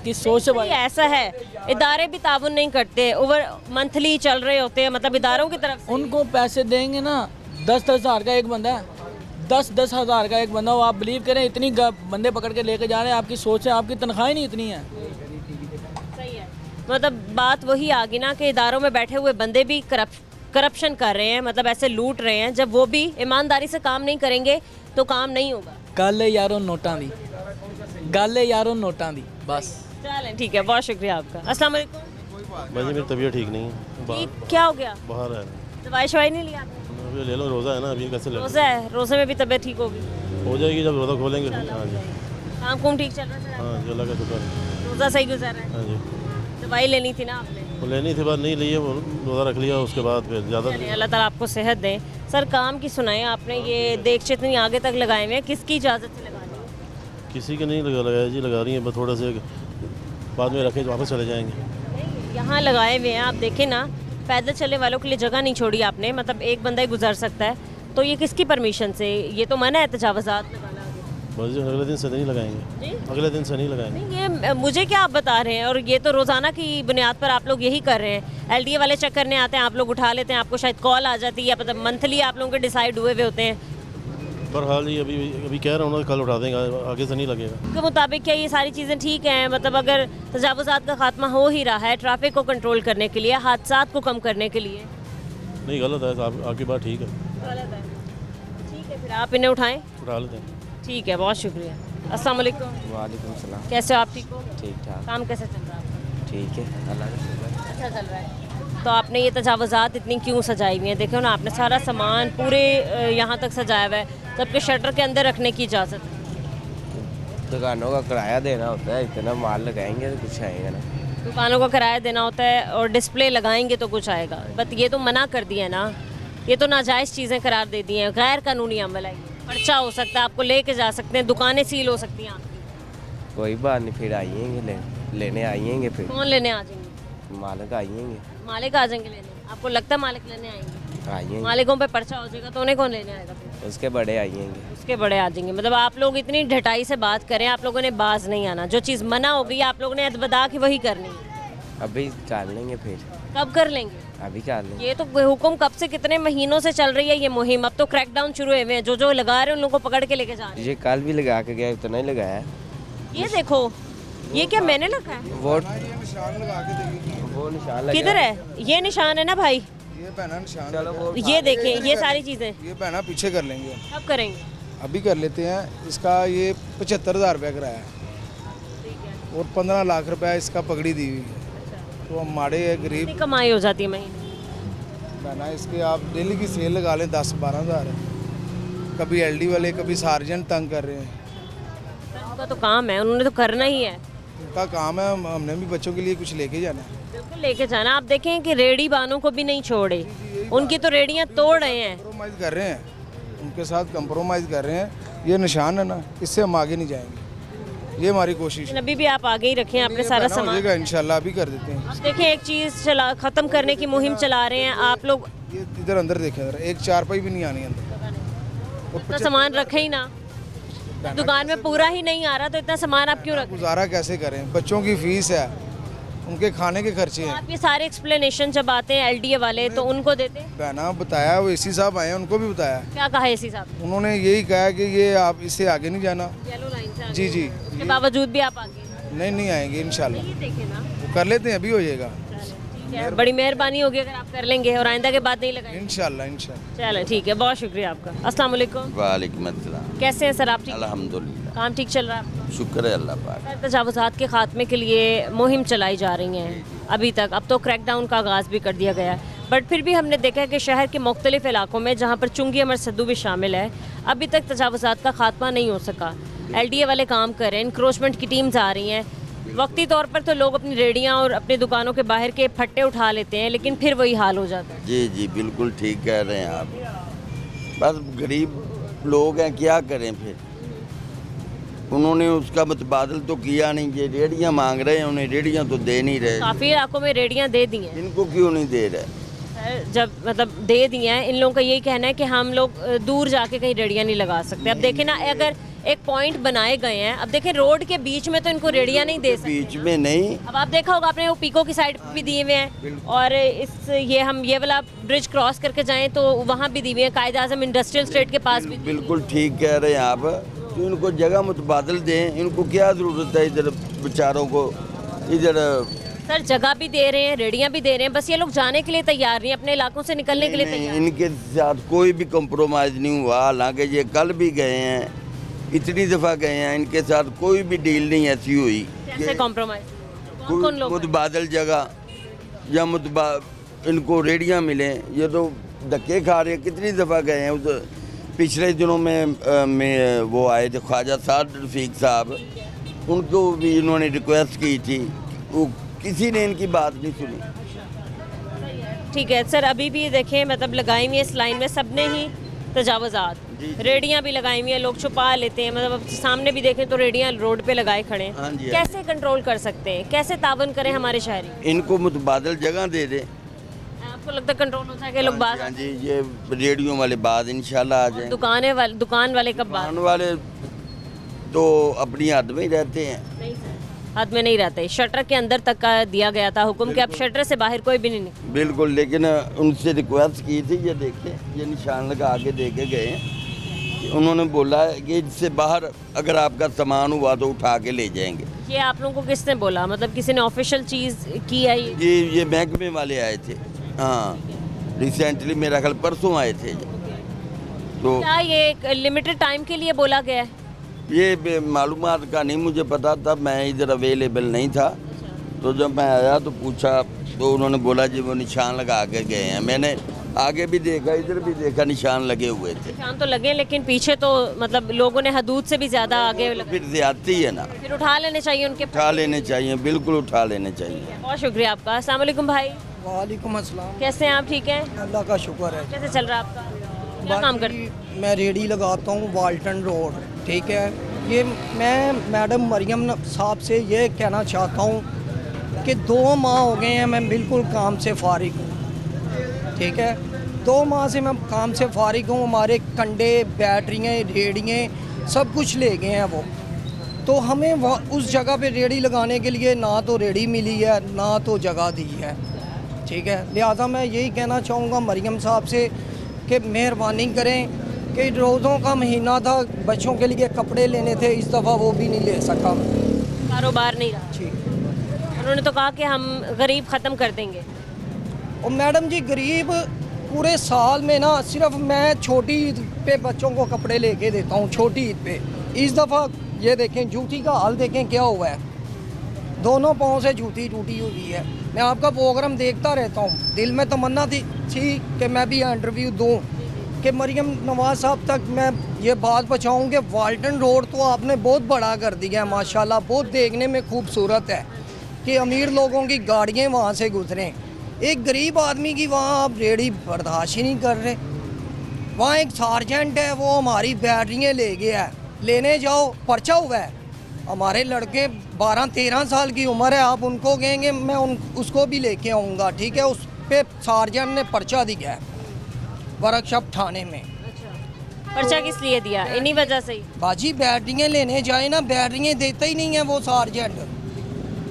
की सोच से ये ऐसा है, इदारे भी ताउन नहीं करते, ओवर मंथली चल रहे होते हैं, मतलब इदारों की तरफ से। उनको पैसे देंगे ना, 10-10 हज़ार का एक बंदा है, 10-10 हज़ार का एक बंदा हो। आप बिलीव करें इतनी बंदे पकड़ के लेके जा रहे हैं, आपकी सोच है, आपकी तनख्वाह ही नहीं इतनी है। सही है, मतलब बात वही आ गई ना कि इदारों में बैठे हुए बंदे भी करप्शन कर रहे हैं, मतलब ऐसे लूट रहे हैं। जब वो भी ईमानदारी से काम नहीं करेंगे तो काम नहीं होगा। गल है यारों नोटां दी, गल है यारों नोटां दी, बस। चलें ठीक है, बहुत शुक्रिया आपका। अस्सलाम वालेकुम। भाई मेरी तबीयत ठीक नहीं है। ठीक क्या हो गया? बाहर है। दवाई शवाई नहीं लिया आपने? अभी ले लो, रोज़ा है ना, अभी कैसे ले लो? रोज़ा है, रोज़े में भी तबीयत ठीक होगी? हो जाएगी जब रोज़ा खोलेंगे। हाँ जी, काम कुम ठीक चल रहा है? हाँ जी, अल्लाह का शुक्र है। रोज़ा सही गुजर रहा है? हाँ जी, दवाई लेनी थी ना आपने? वो लेनी थी, बात नहीं ली है, वो रोज़ा रख लिया, उसके बाद फिर ज़्यादा। चलिए, अल्लाह ताला आपको सेहत दे। सर काम की सुनाए, आपने ये देख इतनी आगे तक लगाए हुए हैं, किसकी इजाज़त से लगा रहे हैं? किसी के नहीं लगाया जी, लगा रही हैं, बस थोड़ा से बाद में रखे तो वापस चले जाएंगे। यहाँ लगाए हुए हैं, आप देखें ना, पैदल चलने वालों के लिए जगह नहीं छोड़ी आपने, मतलब एक बंदा ही गुजर सकता है, तो ये किसकी परमिशन से? ये तो मना है तजावुज़ात लगाना। बस जी, अगले दिन से नहीं लगाएंगे, अगले दिन से नहीं लगाएंगे। नहीं, ये मुझे क्या आप बता रहे हैं, और ये तो रोज़ाना की बुनियाद पर आप लोग यही कर रहे हैं। LDA वाले चेक करने आते हैं, आप लोग उठा लेते हैं, आपको शायद कॉल आ जाती है, मतलब मंथली आप लोगों के डिसाइड हुए हुए होते हैं। बहरहाल जी, अभी कह रहा हूँ ना, कल उठा देंगे, आगे से नहीं लगेगा। के मुताबिक क्या ये सारी चीज़ें ठीक हैं? मतलब अगर तजावुज़ात का खात्मा हो ही रहा है, ट्रैफिक को कंट्रोल करने के लिए, हादसात को कम करने के लिए। नहीं, गलत है, आपकी बात ठीक है। गलत है, ठीक है, फिर आप इन्हें उठाएं, उठा लेते हैं। ठीक है, बहुत शुक्रिया। अस्सलाम वालेकुम। वालेकुम सलाम। कैसे हो आप? ठीक हो? ठीक ठाक। काम कैसे चल रहा है आपका? ठीक है, अल्लाह का शुक्र है। अच्छा चल रहा है। तो आपने ये तजावुज़ात इतनी क्यों सजाई हुई हैं? देखो ना, आपने सारा सामान पूरे यहाँ तक सजाया हुआ है, जबकि शटर के अंदर रखने की इजाज़त है। दुकानों का किराया देना होता है, इतना माल लगाएंगे तो कुछ आएगा ना। दुकानों का किराया देना होता है और डिस्प्ले लगाएंगे तो कुछ आएगा, बट ये तो मना कर दिया ना, ये तो नाजायज़ चीज़ें करार दे दी हैं, गैर कानूनी अमल है। पर्चा हो सकता है, आपको लेके जा सकते हैं, दुकानें सील हो सकती हैं आपकी। कोई बात नहीं, फिर आइएंगे लेने आइएंगे। फिर कौन लेने आ जाएंगे? मालिक आइएंगे। मालिक आ जाएंगे लेने? आपको लगता है मालिक लेने आएंगे? आइएंगे। मालिकों पे पर्चा हो जाएगा तो उन्हें कौन लेने आएगा फिर? उसके बड़े आइएंगे। उसके बड़े आ जाएंगे। मतलब आप लोग इतनी ढटाई से बात करें, आप लोगों ने बाज नहीं आना, जो चीज़ मना हो गई आप लोगों ने अदबदा की वही करनी है। अभी कर लेंगे। फिर कब कर लेंगे? अभी कर लेंगे। ये तो हुक्म कब से, कितने महीनों से चल रही है ये मुहिम, अब तो क्रैकडाउन शुरू हुए हैं, जो जो लगा रहे हैं उन लोगों को पकड़ के लेके जा रहे हैं। ये कल भी लगा के गया, इतना ही लगाया। ये देखो, ये क्या मैंने लगा है? वो निशान लगा। किधर है ये निशान? है ना भाई, ये पहना निशान। चलो वो ये देखें, ये सारी चीज़ें ये पहना पीछे कर लेंगे। कब करेंगे? अभी कर लेते हैं। इसका ये 75,000 रुपया किराया है और 15 लाख रुपया इसका पगड़ी दी हुई है। तो हम माड़े है, गरीब। कितनी कमाई हो जाती है महीने? पहना इसके आप डेली की सेल लगा लें 10-12 हज़ार। कभी LD वाले, कभी सार्जेंट तंग कर रहे हैं। उनका तो काम है, उन्होंने तो करना ही है। उनका काम है, हमने भी बच्चों के लिए कुछ लेके जाना है। बिल्कुल लेके जाना। आप देखें कि रेडी बानों को भी नहीं छोड़े, उनकी तो रेडियां तोड़ रहे हैं, कंप्रोमाइज़ कर रहे हैं, उनके साथ कंप्रोमाइज़ कर रहे हैं। ये निशान है ना, इससे हम आगे नहीं जाएंगे, ये हमारी कोशिश है। अभी भी आप आगे ही रखें अपने सारा सामान। इंशाल्लाह अभी कर देते हैं। आप देखें, एक चीज़ चला ख़त्म करने की मुहिम चला रहे हैं आप लोग। ये इधर अंदर देखें, एक चारपाई भी नहीं आनी अंदर। इतना सामान रखे ही ना, दुकान में पूरा ही नहीं आ रहा तो इतना सामान आप क्यों रखें? गुजारा कैसे करें? बच्चों की फीस है, उनके खाने के खर्चे हैं। आप ये सारे एक्सप्लेनेशन जब आते हैं LDA वाले तो उनको देते हैं? बहना बताया, वो AC साहब आए हैं, उनको भी बताया। क्या कहा AC साहब? उन्होंने यही कहा कि ये आप इससे आगे नहीं जाना। येलो लाइन से आगे? जी जी। उसके बावजूद भी आप आगे नहीं आएंगे इंशाल्लाह। ये देखें ना, वो कर लेते हैं, अभी हो जाएगा। ठीक है, बड़ी मेहरबानी होगी अगर आप कर लेंगे और आइंदा के बाद नहीं लगाएंगे। इंशाल्लाह। चलो ठीक है, बहुत शुक्रिया आपका। अस्सलाम वालेकुम। वालेकुम अस्सलाम। कैसे हैं सर आप? ठीक? अल्हम्दुलिल्लाह, काम ठीक चल रहा है आपका? शुक्र है अल्लाह पाक। सर, तजावुज़ात के खात्मे के लिए मुहिम चलाई जा रही हैं अभी तक, अब तो क्रैकडाउन का आगाज़ भी कर दिया गया है, बट फिर भी हमने देखा है कि शहर के मुख्तलिफ इलाकों में, जहाँ पर चुंगी अमर सद्दू भी शामिल है, अभी तक तजावुज़ात का खात्मा नहीं हो सका। LDA वाले काम कर रहे हैं, इंक्रोचमेंट की टीम्स आ रही हैं। वक्ती तौर पर तो लोग अपनी रेडियां और अपनी दुकानों के बाहर के फट्टे उठा लेते हैं, लेकिन फिर वही हाल हो जाता है। जी जी बिल्कुल ठीक कह रहे हैं आप। बस गरीब लोग हैं, क्या करें फिर। उन्होंने उसका मुतबादल तो किया नहीं, ये रेडियाँ मांग रहे हैं, उन्हें रेडियाँ तो दे नहीं रहे। काफ़ी इलाकों में रेडियां दे दी हैं, इनको क्यों नहीं दे रहे? सर जब मतलब दे दी हैं, इन लोगों का यही कहना है कि हम लोग दूर जाके कहीं रेडियां नहीं लगा सकते। अब देखें ना, अगर एक पॉइंट बनाए गए हैं, अब देखें रोड के बीच में तो इनको रेडियां नहीं दे सकते। बीच में नहीं। अब आप देखा होगा आपने, वो पीको की साइड पे भी दिए हुए हैं, और हम ये वाला ब्रिज क्रॉस करके जाएं तो वहाँ भी दिए हुए हैं, कायदे आज़म इंडस्ट्रियल स्टेट के पास भी। बिल्कुल ठीक कह रहे हैं आप। तो इनको जगह मुतबादल दें, इनको क्या ज़रूरत है इधर बेचारों को इधर। सर जगह भी दे रहे हैं, रेडियां भी दे रहे हैं, बस ये लोग जाने के लिए तैयार नहीं, अपने इलाकों से निकलने के लिए तैयार। इनके साथ कोई भी कम्प्रोमाइज़ नहीं हुआ। हालांकि ये कल भी गए हैं, इतनी दफ़ा गए हैं, इनके साथ कोई भी डील नहीं ऐसी हुई। कैसे कॉम्प्रोमाइज़? कौन लोग? मुतबादल जगह या इनको रेडियां मिलें, ये तो धक्के खा रहे हैं। कितनी दफ़ा गए हैं। उस पिछले दिनों में वो आए थे ख्वाजा साद रफ़ीक साहब, उनको भी इन्होंने रिक्वेस्ट की थी, वो किसी ने इनकी बात नहीं सुनी। ठीक है सर, अभी भी देखें मतलब लगाई हुई है इस लाइन में सबने ही तजावुज़ात, रेडियां भी लगाई हुई हैं, लोग छुपा लेते हैं। मतलब अब सामने भी देखें तो रेडियां रोड पे लगाए खड़े हैं। हाँ जी, कैसे कंट्रोल कर सकते हैं, कैसे तावन करें हमारे शहरी? इनको मुतबादल जगह दे दें। आपको लगता है कंट्रोल हो जाएगा? लोग बात, हाँ जी, ये रेडियो वाले बाद इंशाल्लाह आ जाएं। दुकान वाले कब बात? दुकान वाले तो अपनी हद में ही रहते हैं। नहीं सर, हद में नहीं रहते। शटर के अंदर तक का दिया गया था हुक्म कि अब शटर से बाहर कोई भी नहीं निकले। बिल्कुल, लेकिन उनसे रिक्वेस्ट की थी, ये देखें ये निशान लगा के दे के गए हैं। उन्होंने बोला है कि इससे बाहर अगर आपका सामान हुआ तो उठा के ले जाएंगे। ये आप लोगों को किसने बोला? मतलब किसी ने ऑफिशियल चीज़ की है ये महकमे वाले आए थे। हाँ, रिसेंटली मेरा ख्याल परसों आए थे। तो क्या ये एक लिमिटेड टाइम के लिए बोला गया है? ये मालूमात का नहीं मुझे पता, तब मैं इधर अवेलेबल नहीं था। तो जब मैं आया तो पूछा तो उन्होंने बोला जी वो निशान लगा के गए हैं। मैंने आगे भी देखा, इधर भी देखा, निशान लगे हुए थे। निशान तो लगे, लेकिन पीछे तो मतलब लोगों ने हदूद से भी ज़्यादा आगे लगा। फिर ज्यादती है ना, फिर उठा लेने चाहिए उनके। उठा लेने चाहिए, बिल्कुल उठा लेने चाहिए। बहुत शुक्रिया आपका। अस्सलाम वालेकुम भाई। वालेकुम अस्सलाम। कैसे हैं आप? ठीक है, अल्लाह का शुक्र है। कैसे चल रहा है आपका? क्या काम करते? मैं रेडी लगाता हूँ वाल्टन रोड, ठीक है। ये मैं मैडम मरियम साहब से ये कहना चाहता हूँ कि 2 माह हो गए हैं मैं बिल्कुल काम से फारिग हूँ, ठीक है। 2 माह से मैं काम से फारिग हूँ। हमारे कंडे, बैटरियाँ, रेडियाँ सब कुछ ले गए हैं वो। तो हमें उस जगह पे रेडी लगाने के लिए ना तो रेडी मिली है ना तो जगह दी है, ठीक है। लिहाजा मैं यही कहना चाहूँगा मरियम साहब से कि मेहरबानी करें कि रोज़ों का महीना था, बच्चों के लिए कपड़े लेने थे, इस दफ़ा वो भी नहीं ले सका। कारोबार नहीं रहा। जी, उन्होंने तो कहा कि हम गरीब ख़त्म कर देंगे। और मैडम जी गरीब पूरे साल में ना सिर्फ मैं छोटी ईद पे बच्चों को कपड़े लेके देता हूँ, छोटी ईद पे। इस दफ़ा ये देखें जूती का हाल देखें क्या हुआ है, दोनों पाँव से जूती टूटी हुई है। मैं आपका प्रोग्राम देखता रहता हूँ, दिल में तमन्ना थी कि मैं भी इंटरव्यू दूँ कि मरियम नवाज साहब तक मैं ये बात पहुँचाऊँ कि वाल्टन रोड तो आपने बहुत बड़ा कर दिया है माशाल्लाह, बहुत देखने में खूबसूरत है कि अमीर लोगों की गाड़ियाँ वहाँ से गुजरें, एक गरीब आदमी की वहाँ आप रेडी बर्दाश्त ही नहीं कर रहे। वहाँ एक सार्जेंट है, वो हमारी बैटरियाँ ले गया है, लेने जाओ पर्चा हुआ है। हमारे लड़के 12-13 साल की उम्र है, आप उनको कहेंगे मैं उसको भी लेके आऊँगा, ठीक है। उस पर सार्जेंट ने पर्चा दिया है वर्कशॉप थाने में। पर्चा किस लिए दिया? इन्हीं वजह से ही बाजी बैटरियाँ लेने जाए ना, बैटरियाँ देता ही नहीं है वो सार्जेंट।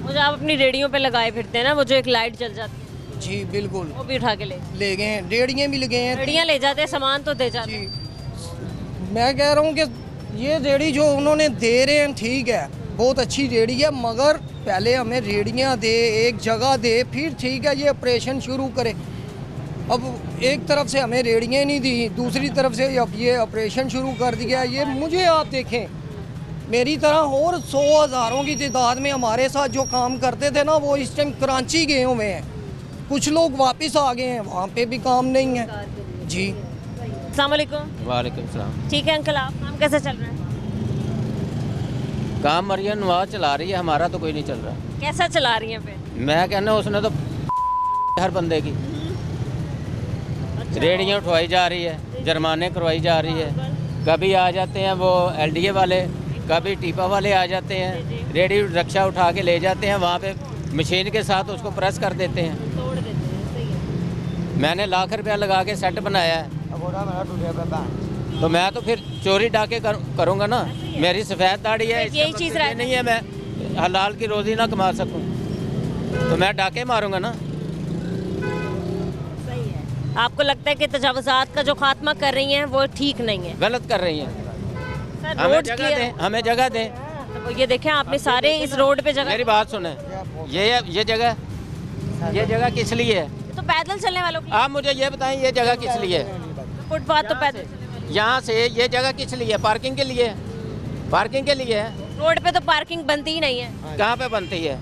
वो जो आप अपनी रेडियो पे लगाए फिरते हैं ना, वो जो एक लाइट जल जाती है। जी बिल्कुल, वो भी उठा के ले गए हैं, रेडियाँ भी ले गए हैं। रेडियाँ ले जाते हैं, सामान तो दे जाते हैं। मैं कह रहा हूँ कि ये रेडी जो उन्होंने दे रहे हैं ठीक है, बहुत अच्छी रेडी है, मगर पहले हमें रेडियाँ दे, एक जगह दे, फिर ठीक है ये ऑपरेशन शुरू करे। अब एक तरफ से हमें रेडियाँ नहीं दी, दूसरी तरफ से अब ये ऑपरेशन शुरू कर दिया। ये मुझे आप देखें, मेरी तरह और 100 हज़ारों की तादाद में हमारे साथ जो काम करते थे ना, वो इस टाइम कराची गए हुए हैं, कुछ लोग वापस आ गए हैं, वहाँ पे भी काम नहीं है। जी अस्सलाम वालेकुम। वालेकुम सलाम। ठीक है अंकल, आप काम कैसे चल रहा है? काम मरियम नवाज चला रही है, हमारा तो कोई नहीं चल रहा। कैसा चला रही हैं फिर? मैं कहना उसने तो हर बंदे की रेडियाँ उठवाई जा रही है, जुर्माने करवाई जा रही है। कभी आ जाते हैं वो LDA वाले, कभी टीपा वाले आ जाते हैं, रेडी रक्षा उठा के ले जाते हैं, वहाँ पे मशीन के साथ उसको प्रेस कर देते हैं। मैंने लाख रुपया लगा के सेट बनाया है, तो मैं तो फिर चोरी डाके करूँगा ना। मेरी सफ़ेद दाढ़ी है, यही चीज़ नहीं है मैं हलाल की रोज़ी ना कमा सकूँ, तो मैं डाके मारूँगा ना। आपको लगता है कि तजावुज़ात का जो खात्मा कर रही हैं वो ठीक नहीं है? गलत कर रही हैं। सर, हमें रोड जगह दें, हमें जगह दें। तो ये देखें आपने सारे इस रोड पे जगह, मेरी बात सुने, ये जगह किस लिए है? तो पैदल चलने वालों की। आप मुझे ये बताएं ये जगह किस लिए है? फुटपाथ तो पैदल, यहाँ से ये जगह किस लिए है? पार्किंग के लिए, पार्किंग के लिए है। रोड पे तो पार्किंग बनती ही नहीं है। कहाँ पे बनती है?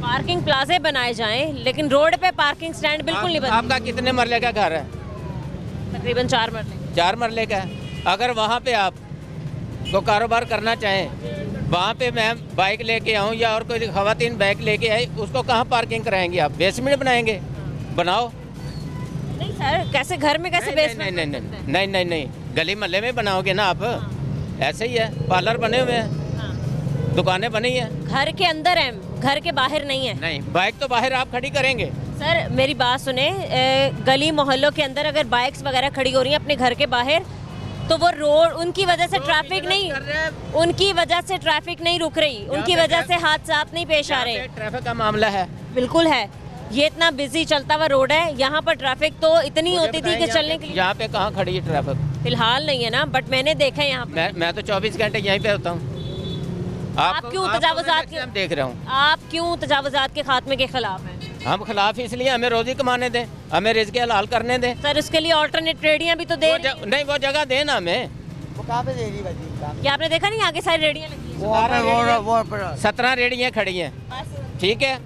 पार्किंग प्लाजे बनाए जाएं, लेकिन रोड पे पार्किंग स्टैंड बिल्कुल नहीं बनती। आपका कितने मरले का घर है? तकरीबन 4 मरले। 4 मरले का है। अगर वहाँ पे आप को कारोबार करना चाहें, वहाँ पे मैं बाइक लेके आऊँ या और कोई खवातीन बाइक लेके आई, उसको कहाँ पार्किंग कराएंगे आप? बेसमेंट बनाएंगे? बनाओ। नहीं सर, कैसे घर में कैसे बेसमेंट? नहीं, गली मोहल्ले में बनाओगे ना आप। ऐसे ही है, पार्लर बने हुए हैं, दुकानें बनी हैं। घर के अंदर है, घर के बाहर नहीं है। नहीं, बाइक तो बाहर आप खड़ी करेंगे। सर मेरी बात सुने, गली मोहल्लों के अंदर अगर बाइक्स वगैरह खड़ी हो रही हैं अपने घर के बाहर, तो वो रोड उनकी वजह से ट्रैफिक नहीं, उनकी वजह से ट्रैफिक नहीं रुक रही, उनकी वजह से हादसात नहीं पेश आ रहे। ट्रैफिक का मामला है। बिल्कुल है, ये इतना बिजी चलता हुआ रोड है, यहाँ पर ट्रैफिक तो इतनी होती थी कि चलने के लिए। यहाँ पे कहाँ खड़ी है ट्रैफिक? फिलहाल नहीं है ना, बट मैंने देखा है यहाँ पे। मैं तो 24 घंटे यहीं पे होता हूँ। आप क्यों तजावुज़ात के, देख रहा हूँ, आप क्यों तजावुज़ात के खात्मे के खिलाफ हैं? हम खिलाफ इसलिए हमें रोजी कमाने दें, हमें रिज़्क़ हलाल करने दें। सर उसके लिए ऑल्टरनेट रेडियाँ भी तो दे नहीं, वो जगह देना हमें। वो कहाँ पे दे रही है? क्या आपने देखा नहीं आगे सारी रेडियाँ लगी हैं? 17 रेडियाँ खड़ी हैं, ठीक है।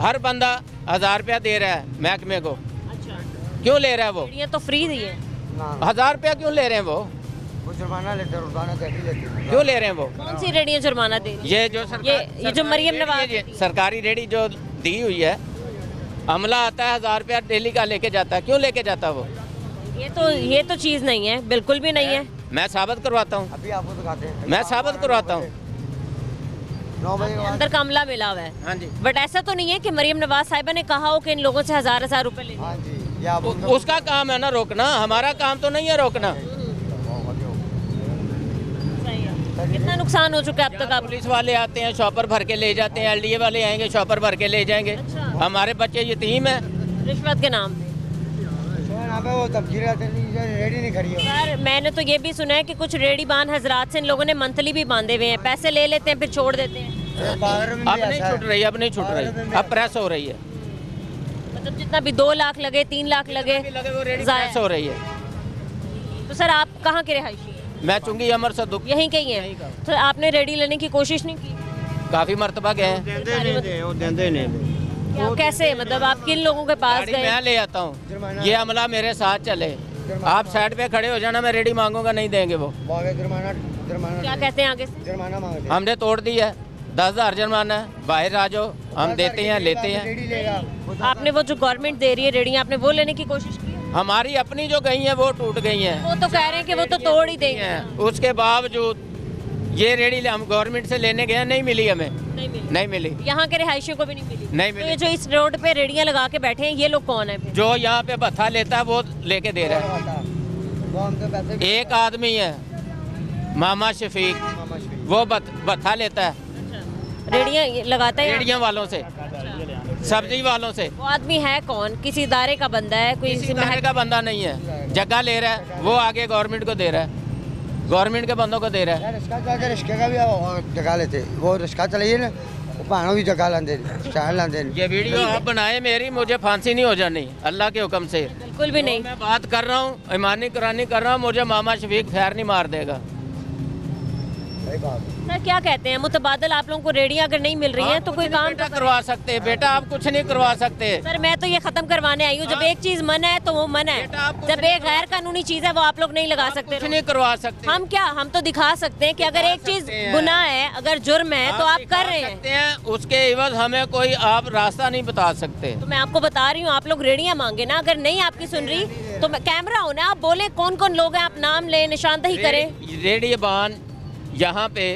हर बंदा 1000 रुपया दे रहा है महकमे को। अच्छा, क्यों ले रहा है वो? रेडियाँ तो फ्री दी है। 1000 रुपया क्यों ले रहे हैं वो? जुर्माना लेते हैं, क्यों ले रहे हैं वो? कौन सी रेडियाँ जुर्माना दे रही? ये जो ये जो मरियम नवाज सरकारी रेडी जो दी हुई है, अमला आता है 1000 रुपया डेली का लेके जाता है। क्यों लेके जाता है वो? ये तो चीज़ नहीं है, बिल्कुल भी नहीं है। मैं साबित करवाता हूँ, अभी आपको दिखाते हैं। मैं साबित करवाता हूँ। 9 बजे के अंदर का अमला मिला हुआ है। हाँ जी। बट ऐसा तो नहीं है कि मरियम नवाज साहिबा ने कहा हो कि इन लोगों से 1000 रुपए ले। हाँ जी, उसका काम है ना रोकना, हमारा काम तो नहीं है रोकना। कितना नुकसान हो चुका है अब तक? आप पुलिस वाले आते हैं, शॉपर भर के ले जाते हैं, LDA वाले आएंगे, शॉपर भर के ले जाएंगे। हमारे बच्चे यतीम है रिश्वत के नाम पे। वो रेडी नहीं खड़ी है। सर मैंने तो ये भी सुना है कि कुछ रेडीबान हजरात से इन लोगों ने मंथली भी बांधे हुए हैं, पैसे ले लेते हैं फिर छोड़ देते हैं। अब नहीं छूट रही, अब नहीं छूट रही, अब प्रेस हो रही है। मतलब जितना भी 2 लाख लगे, 3 लाख लगे, प्रेस हो रही है। तो सर आप कहाँ के रिहायशी? मैं चुंगी अमर सदुक, यहीं कहीं है। तो आपने रेडी लेने की कोशिश नहीं की? काफी मरतबा गए हैं। क्या कैसे, मतलब आप किन लोगों के पास गए? मैं ले आता हूँ, ये अमला मेरे साथ चले। आप साइड पे खड़े हो जाना, मैं रेडी मांगूंगा, नहीं देंगे वो। क्या कहते हैं आगे से? जुर्माना मांगते? हमने तोड़ दी है, 10,000 जुर्माना है, बाहर आ जाओ, हम देते हैं, लेते हैं। आपने वो जो गवर्नमेंट दे रही है रेडियाँ, आपने वो लेने की कोशिश की? हमारी अपनी जो गई हैं वो टूट गई हैं। वो तो कह रहे हैं कि वो तो तोड़ ही देंगे। उसके बावजूद ये रेडी हम गवर्नमेंट से लेने गए, नहीं मिली हमें, नहीं मिली। यहाँ के रिहायशियों को भी नहीं मिली? नहीं तो मिली। ये जो इस रोड पे रेडियाँ लगा के बैठे हैं, ये लोग कौन है? जो यहाँ पे भत्था लेता है वो लेके दे रहा है। एक आदमी है मामा शफीक, वो भत्था लेता है रेडियाँ लगाता है रेडियाँ वालों से, सब्जी वालों से। वो आदमी है कौन? किसी इदारे का बंदा है? कोई किसी इदारे का बंदा नहीं है, जगह ले रहा है, वो आगे गवर्नमेंट को दे रहा है, गवर्नमेंट के बंदों को दे रहा है। रिक्शा का भी जगह लेते, वो रिक्शा चलाइए ना, भाणों भी जगह लाते, स्टैंड लाते। ये वीडियो आप बनाए मेरी, मुझे फांसी नहीं हो जानी अल्लाह के हुक्म से। बिल्कुल भी नहीं। मैं बात कर रहा हूँ, ईमानी करानी कर रहा हूँ, मुझे मामा शफीक खैर नहीं मार देगा। सही बात। सर क्या कहते हैं, मुतबादल आप लोगों को रेडियां अगर नहीं मिल रही हैं तो कोई काम तो करवा सकते हैं बेटा, आप कुछ नहीं करवा सकते। सर मैं तो ये खत्म करवाने आई हूँ, जब एक चीज मन है तो वो मन है, जब एक गैर कानूनी चीज है वो आप लोग नहीं लगा सकते। कुछ नहीं करवा सकते। हम क्या, हम तो दिखा सकते हैं कि अगर एक चीज गुनाह है, अगर जुर्म है तो आप कर रहे हैं, उसके एवज हमें कोई आप रास्ता नहीं बता सकते। तो मैं आपको बता रही हूँ, आप लोग रेडियां मांगे ना, अगर नहीं आपकी सुन रही तो कैमरा हो ना, आप बोले कौन कौन लोग हैं, आप नाम लें, निशानदही करें। रेडियो बान यहाँ पे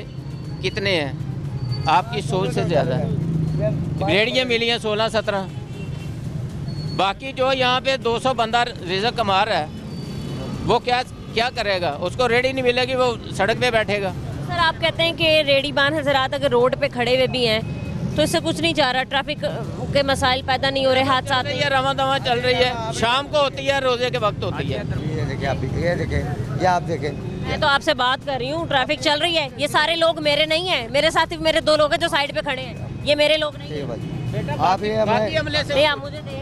कितने हैं, आपकी सोच से ज़्यादा है। रेडियाँ मिली हैं 16-17, बाकी जो यहाँ पे 200 बंदा रिज़्क कमा रहा है वो क्या करेगा, उसको रेडी नहीं मिलेगी, वो सड़क पे बैठेगा। सर आप कहते हैं कि रेडी बान हजरात अगर रोड पे खड़े हुए भी हैं तो इससे कुछ नहीं जा रहा, ट्रैफिक के मसाइल पैदा नहीं हो रहे, हादसा ये रवा दवा चल रही है, शाम को होती है, रोजे के वक्त होती है। ये आप देखें, मैं तो आपसे बात कर रही हूँ, ट्रैफिक चल रही है, ये सारे लोग मेरे नहीं हैं, मेरे साथ ही मेरे 2 लोग हैं जो साइड पे खड़े हैं, ये मेरे लोग नहीं हैं। आप ये बाकी हमले से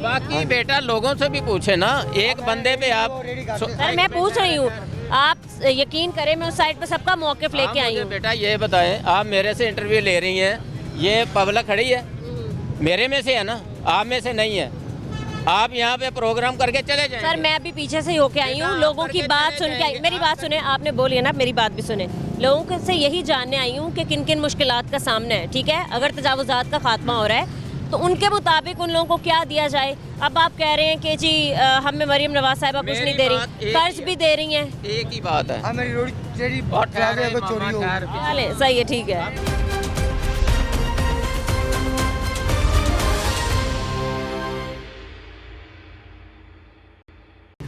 बाकी बेटा लोगों से भी पूछे ना, एक बंदे पे आप। सर मैं पूछ रही हूँ, आप यकीन करें मैं उस साइड पे सबका मौक़िफ़ लेके आई हूँ। बेटा ये बताएं, आप मेरे से इंटरव्यू ले रही हैं, ये पब्लिक खड़ी है, मेरे में से है ना, आप में से नहीं है, आप यहाँ पे प्रोग्राम करके चले जाएं। सर मैं अभी पीछे से होके आई हूँ, लोगों की बात सुन के आई, मेरी बात सुने, आपने बोली है ना, मेरी बात भी सुने, लोगों से यही जानने आई हूँ कि किन किन मुश्किलात का सामना है, ठीक है, अगर तजावुज़ात का खात्मा हो रहा है तो उनके मुताबिक उन लोगों को क्या दिया जाए। अब आप कह रहे हैं कि जी हमें मरीम नवाज साहिबा कुछ नहीं दे रही, कर्ज भी दे रही हैं, एक ही बात है, सही है, ठीक है।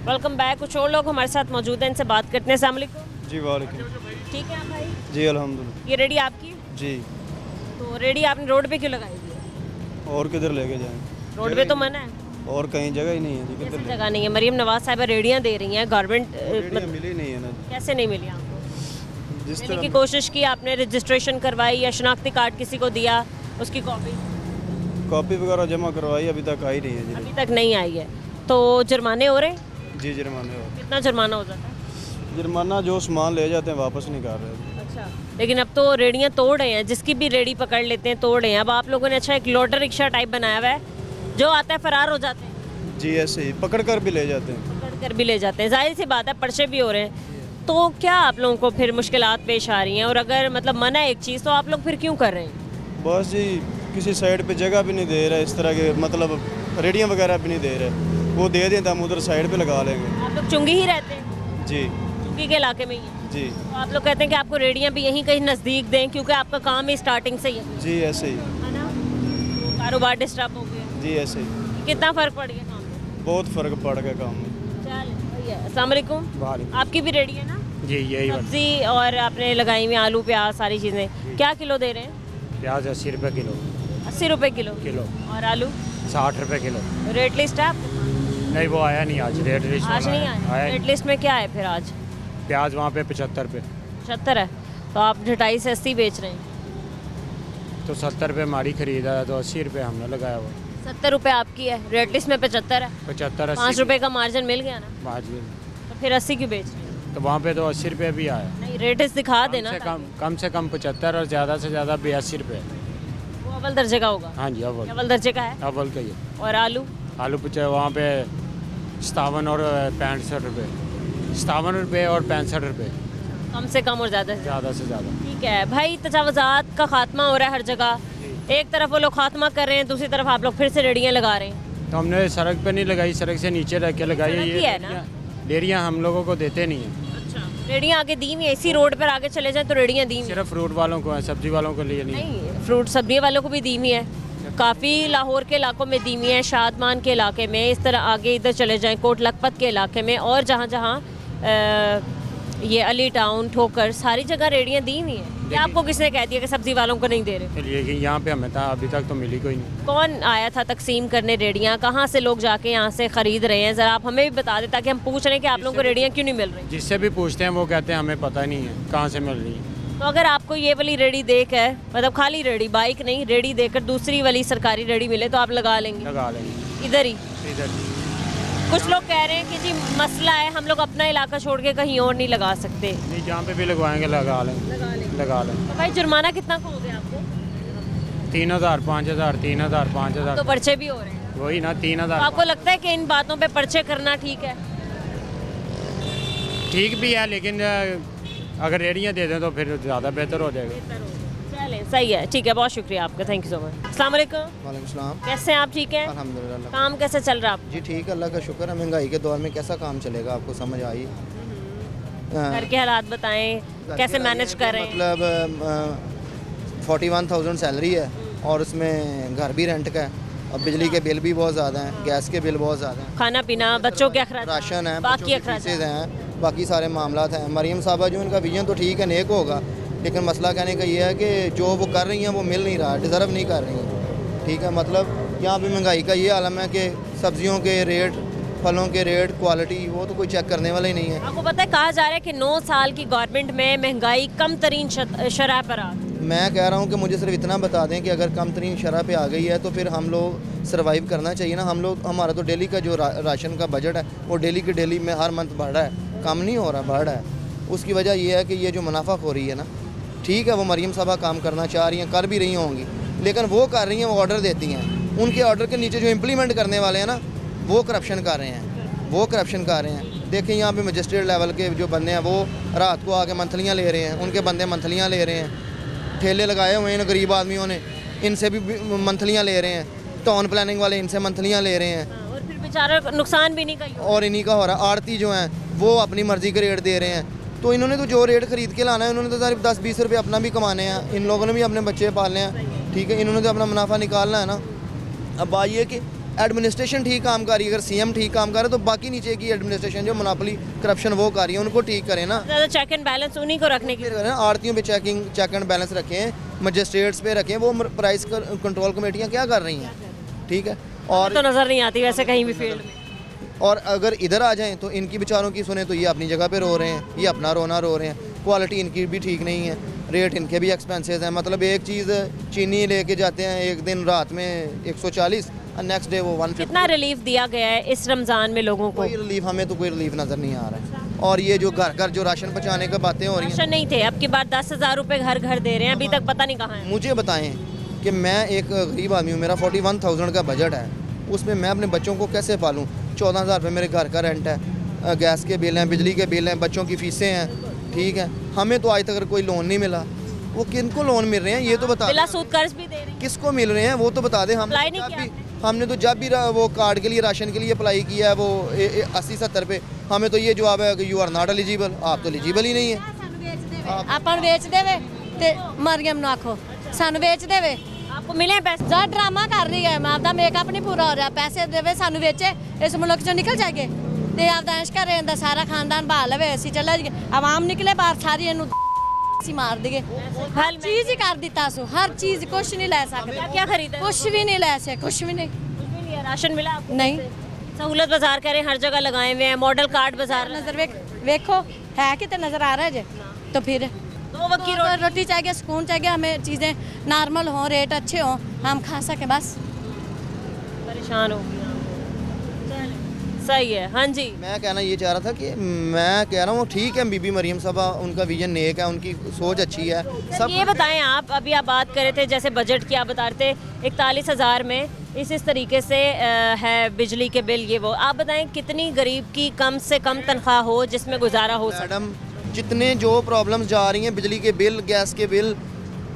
Welcome back. कुछ और लोग हमारे साथ मौजूद हैं, इनसे बात करते हैं। अस्सलाम वालेकुम। जी वालेकुम। ठीक है आप भाई? जी अल्हम्दुलिल्लाह। ये रेडी आपकी? जी। तो रेडी आपने रोड पे क्यों लगाई हुई है? और किधर लेके जाएंगे, रोड पे तो मना है, और कहीं जगह ही नहीं है जी, किधर जगह नहीं है। मरीम नवाज साहिबा रेडियां दे रही हैं, गवर्नमेंट मिली नहीं है ना। कैसे नहीं मिली आपको? जिस देने तरह की कोशिश की आपने, रजिस्ट्रेशन करवाई या शनाख्ती कार्ड किसी को दिया, उसकी कॉपी वगैरह जमा करवाई, अभी तक आई नहीं है जी। अभी तक नहीं आई है। तो जुर्माने हो रहे हैं? जी जुर्माने हो। कितना जुर्माना हो जाता है? जुर्माना जो सामान ले जाते हैं वापस नहीं कर रहे। अच्छा, लेकिन अब तो रेडियां तोड़ रहे हैं, जिसकी भी रेडी पकड़ लेते हैं तोड़ रहे हैं। अब आप लोगों ने अच्छा एक लोडर रिक्शा टाइप बनाया हुआ है, जो आता है फरार हो जाते हैं। जी ऐसे ही पकड़ कर भी ले जाते हैं, पकड़ कर भी ले जाते हैं, जाहिर सी बात है, पर्चे भी हो रहे हैं। तो क्या आप लोगों को फिर मुश्किलात पेश आ रही हैं? और अगर मतलब मना है एक चीज़ तो आप लोग फिर क्यों कर रहे हैं? बस जी किसी साइड पे जगह भी नहीं दे रहे, इस तरह के मतलब रेडियाँ वगैरह भी नहीं दे रहे, वो दे दें तो हम उधर साइड पे लगा लेंगे। आप लोग चुंगी ही रहते हैं? जी चुंगी के इलाके में ही है। जी। तो आप लोग कहते हैं कि आपको रेडियां भी यहीं कहीं नज़दीक दें, क्योंकि आपका काम ही स्टार्टिंग से ही है। जी ऐसे ही, है ना, तो कारोबार डिस्टर्ब हो गया। जी ऐसे ही। कितना फ़र्क पड़ गया काम में? बहुत फ़र्क पड़ गया काम में। चल भैया, अस्सलाम वालेकुम। आपकी भी रेडी है ना? जी यही सब्जी और आपने लगाई हुई आलू प्याज सारी चीज़ें, क्या किलो दे रहे हैं? प्याज 80 रुपये किलो। 80 रुपये किलो? और आलू 60 रुपये किलो। रेट लिस्ट है आपके पास? नहीं वो आया नहीं आज, रेट लिस्ट आज नहीं आया। रेट लिस्ट में क्या है फिर आज? प्याज वहाँ पे 75 रुपये। 75 है, तो आप 2.5 से 80 बेच रहे हैं। तो 70 रुपये हमारी खरीदा है, तो 80 रुपये हमने लगाया हुआ। 70 रुपये आपकी है, रेट लिस्ट में 75 है। 75 5 रुपये का मार्जिन मिल गया ना? मार्जिन। तो फिर 80 क्यों बेच रहे हैं? तो वहाँ पे तो 80 रुपये भी आया। नहीं, रेट लिस्ट दिखा देना। कम से कम 75 और ज़्यादा से ज़्यादा 82 रुपये। वो अव्वल दर्जे का होगा? हाँ जी अव्वल। अव्वल दर्जे का है? अव्वल का ही। और आलू? आलू वहाँ पे 57 और 65 रुपये। 57 रुपये और 65 रुपये। कम से कम और ज़्यादा से ज़्यादा। ठीक है भाई, तजावुज़ात का खात्मा हो रहा है हर जगह, एक तरफ वो लोग खात्मा कर रहे हैं, दूसरी तरफ आप लोग फिर से रेडियाँ लगा रहे हैं। तो हमने सड़क पे नहीं लगाई, सड़क से नीचे रख के लगाई है। ये है ना, रेडियाँ हम लोगों को देते नहीं हैं। रेडियाँ आगे दी हुई है, इसी रोड पर आगे चले जाए तो रेडियाँ दी हुई हैं। सिर्फ फ्रूट वालों को है, सब्जी वालों को लिए नहीं। फ्रूट सब्जी वालों को भी दी हुई है, काफ़ी लाहौर के इलाकों में दी हुई है, शादमान के इलाके में, इस तरह आगे इधर चले जाएं कोट लखपत के इलाके में, और जहाँ जहाँ ये अली टाउन ठोकर सारी जगह रेडियाँ दी हुई हैं। क्या आपको किसने कह दिया कि सब्जी वालों को नहीं दे रहे? लेकिन यहाँ पे हमें था अभी तक तो मिली कोई नहीं। कौन आया था तकसीम करने रेडियाँ? कहाँ से लोग जाके यहाँ से ख़रीद रहे हैं? ज़रा आप हमें भी बता दें ताकि हम पूछ रहे हैं कि आप लोगों को रेडियाँ क्यों नहीं मिल रही। जिससे भी पूछते हैं वो कहते हैं हमें पता नहीं है कहाँ से मिल रही है। तो अगर आपको ये वाली रेडी देकर, मतलब खाली रेडी, बाइक नहीं, रेडी देकर दूसरी वाली सरकारी रेडी मिले तो आप लगा लेंगे? लगा लेंगे। इधर ही? इधर। कुछ लोग कह रहे हैं कि जी मसला है, हम लोग अपना इलाका छोड़ के कहीं और नहीं लगा सकते। नहीं, जहाँ पे भी लगवाएंगे लगा लेंगे। लगा लें। तो भाई जुर्माना कितना हो गया आपको? 3000, 5000, 3000, 5000 तो पर्चे भी हो रहे हैं। वही ना, तो 3000। आपको लगता है कि इन बातों पे पर्चे करना ठीक है? ठीक भी है, लेकिन अगर रेडियाँ दे दें तो फिर ज़्यादा बेहतर हो जाएगा। चलें, सही है, ठीक है, बहुत शुक्रिया आपका, थैंक यू सो मच। अस्सलाम वालेकुम। वालेकुम सलाम। कैसे हैं आप? ठीक है, अल्हम्दुलिल्लाह। काम कैसे चल रहा है आपका? जी ठीक है, अल्लाह का शुक्र है। महंगाई के दौर में कैसा काम चलेगा, आपको समझ आई? घर के हालात बताएं, कैसे मैनेज कर रहे हैं? मतलब 41,000 सैलरी है और उसमें घर भी रेंट का है, अब बिजली के बिल भी बहुत ज़्यादा हैं, गैस के बिल बहुत ज़्यादा हैं, खाना पीना, बच्चों के अखराज, राशन है, बाकी फीसेज हैं, बाकी सारे मामलात हैं। मरीम साहबा जो इनका विजन तो ठीक है, नेक होगा, लेकिन मसला कहने का ये है कि जो वो कर रही हैं वो मिल नहीं रहा, डिज़र्व नहीं कर रही हैं। ठीक है, मतलब यहाँ पे महंगाई का ये आलम है कि सब्जियों के रेट, फलों के रेट, क्वालिटी, वो तो कोई चेक करने वाला ही नहीं है। आपको पता है, कहा जा रहा है कि 9 साल की गवर्नमेंट में महंगाई कम तरीन शरह पर आ गई। मैं कह रहा हूँ कि मुझे सिर्फ इतना बता दें कि अगर कम तरीन शरह पे आ गई है तो फिर हम लोग सर्वाइव करना चाहिए ना। हम लोग, हमारा तो डेली का जो राशन का बजट है वो डेली के डेली में हर मंथ बढ़ रहा है, कम नहीं हो रहा, बढ़ रहा है। उसकी वजह ये है कि ये जो मुनाफाखोरी है ना, ठीक है, वो मरीम साहबा काम करना चाह रही हैं, कर भी रही होंगी, लेकिन वो कर रही हैं, वो ऑर्डर देती हैं, उनके ऑर्डर के नीचे जो इम्प्लीमेंट करने वाले हैं ना, वो करप्शन कर रहे हैं, वो करप्शन कर रहे हैं। देखिए यहाँ पे मजिस्ट्रेट लेवल के जो बंदे हैं वो रात को आके मंथलियाँ ले रहे हैं, उनके बंदे मंथलियाँ ले रहे हैं, ठेले लगाए हुए हैं गरीब आदमियों ने, इनसे भी मंथलियाँ ले रहे हैं, टाउन प्लानिंग वाले इनसे मंथलियाँ ले रहे हैं, और फिर बेचारा नुकसान भी नहीं का, और इन्हीं का हो रहा है। आड़ती जो हैं वो अपनी मर्ज़ी के रेट दे रहे हैं, तो इन्होंने तो जो रेट ख़रीद के लाना है, उन्होंने तो सिर्फ 10-20 रुपये अपना भी कमाने हैं, इन लोगों ने भी अपने बच्चे पालने हैं, ठीक है, इन्होंने तो अपना मुनाफा निकालना है ना। अब बात ये कि एडमिनिस्ट्रेशन ठीक काम कर रही है, अगर सीएम ठीक काम कर रहे तो बाकी नीचे की एडमिनिस्ट्रेशन जो मोनोपोली करप्शन वो कर रही है, उनको ठीक करें ना। ज़्यादा चेक एंड बैलेंस उन्हीं को रखने की, आड़तियों पे चेक एंड बैलेंस रखें, मजिस्ट्रेट्स पे रखें, वो प्राइस कंट्रोल कमेटियाँ क्या कर रही हैं, ठीक है। और तो नज़र नहीं आती वैसे कहीं भी फील्ड में। और अगर इधर आ जाएं तो इनकी बेचारों की सुने तो ये अपनी जगह पे रो रहे हैं, ये अपना रोना रो रहे हैं, क्वालिटी इनकी भी ठीक नहीं है, रेट इनके भी एक्सपेंसेस हैं। मतलब एक चीज़ चीनी लेके जाते हैं एक दिन रात में 140 और नेक्स्ट डे वो 150। कितना रिलीफ दिया गया है इस रमज़ान में लोगों को? कोई रिलीफ, हमें तो कोई रिलीफ नज़र नहीं आ रहा है। और ये जो घर घर जो राशन पहुँचाने का बातें हो रही हैं, राशन नहीं थे, अब की बार 10,000 रुपये घर घर दे रहे हैं, अभी तक पता नहीं कहाँ है। मुझे बताएं कि मैं एक गरीब आदमी हूँ, मेरा 41,000 का बजट है, उसमें मैं अपने बच्चों को कैसे पालूँ? 14,000 रुपये मेरे घर का रेंट है, गैस के बिल हैं, बिजली के बिल हैं, बच्चों की फ़ीसें हैं, ठीक है। हमें तो आज तक अगर कोई लोन नहीं मिला, वो किनको लोन मिल रहे हैं ये तो बता, बिला सूद कर्ज भी दे रहे हैं, किसको मिल रहे हैं वो तो बता दें। हमने तो जब भी वो कार्ड के लिए, राशन के लिए अप्लाई किया है वो 80-70 पे, हमें तो ये जवाब है कि यू आर नॉट एलिजिबल, आप तो एलिजिबल ही नहीं है। ਆਪਾਂ ਨੂੰ ਵੇਚ ਦੇਵੇ ਤੇ ਮਰੀਮ ਨੂੰ ਆਖੋ ਸਾਨੂੰ ਵੇਚ ਦੇਵੇ। आपको मिले पैसे? जा ड्रामा कर रही है, मैं आपका मेकअप नहीं पूरा हो रहा, पैसे देवे सानू वेचे, इस मुल्क चो निकल जाएंगे ते आपदा ऐश करे, इंदा सारा खानदान बहा लवे, ਅਸੀਂ चला जाइए, आवाम निकले बाहर सारी इनू ਅਸੀਂ ਮਾਰ ਦਈਏ। हर चीज़ ही कर दिता सो, हर चीज़ कुछ नहीं ले सकते। क्या खरीदा? कुछ भी नहीं ले सकते, कुछ भी नहीं। राशन मिला आपको? नहीं। सहूलत बाजार करें, हर जगह लगाए हुए हैं, मॉडल कार्ड बाजार नजर वेखो है कि नजर आ रहा है जे, तो फिर दो वक्त की रोटी चाहिए, सुकून चाहिए, हमें चीज़ें नॉर्मल हों, रेट अच्छे हों, हम खा सके, बस परेशान हो गया। सही है, हाँ जी। मैं कहना ये चाह रहा था कि मैं कह रहा हूँ ठीक है, बीबी मरीम साहबा उनका विजन नेक है, उनकी सोच अच्छी है। सब ये बताएं आप, अभी आप बात कर रहे थे जैसे बजट की, आप बता रहे थे 41,000 में इस तरीके से है बिजली के बिल, ये वो, आप बताएं कितनी गरीब की कम से कम तनख्वाह हो जिसमें गुजारा हो सके? मैडम जितने जो प्रॉब्लम्स जा रही हैं, बिजली के बिल, गैस के बिल,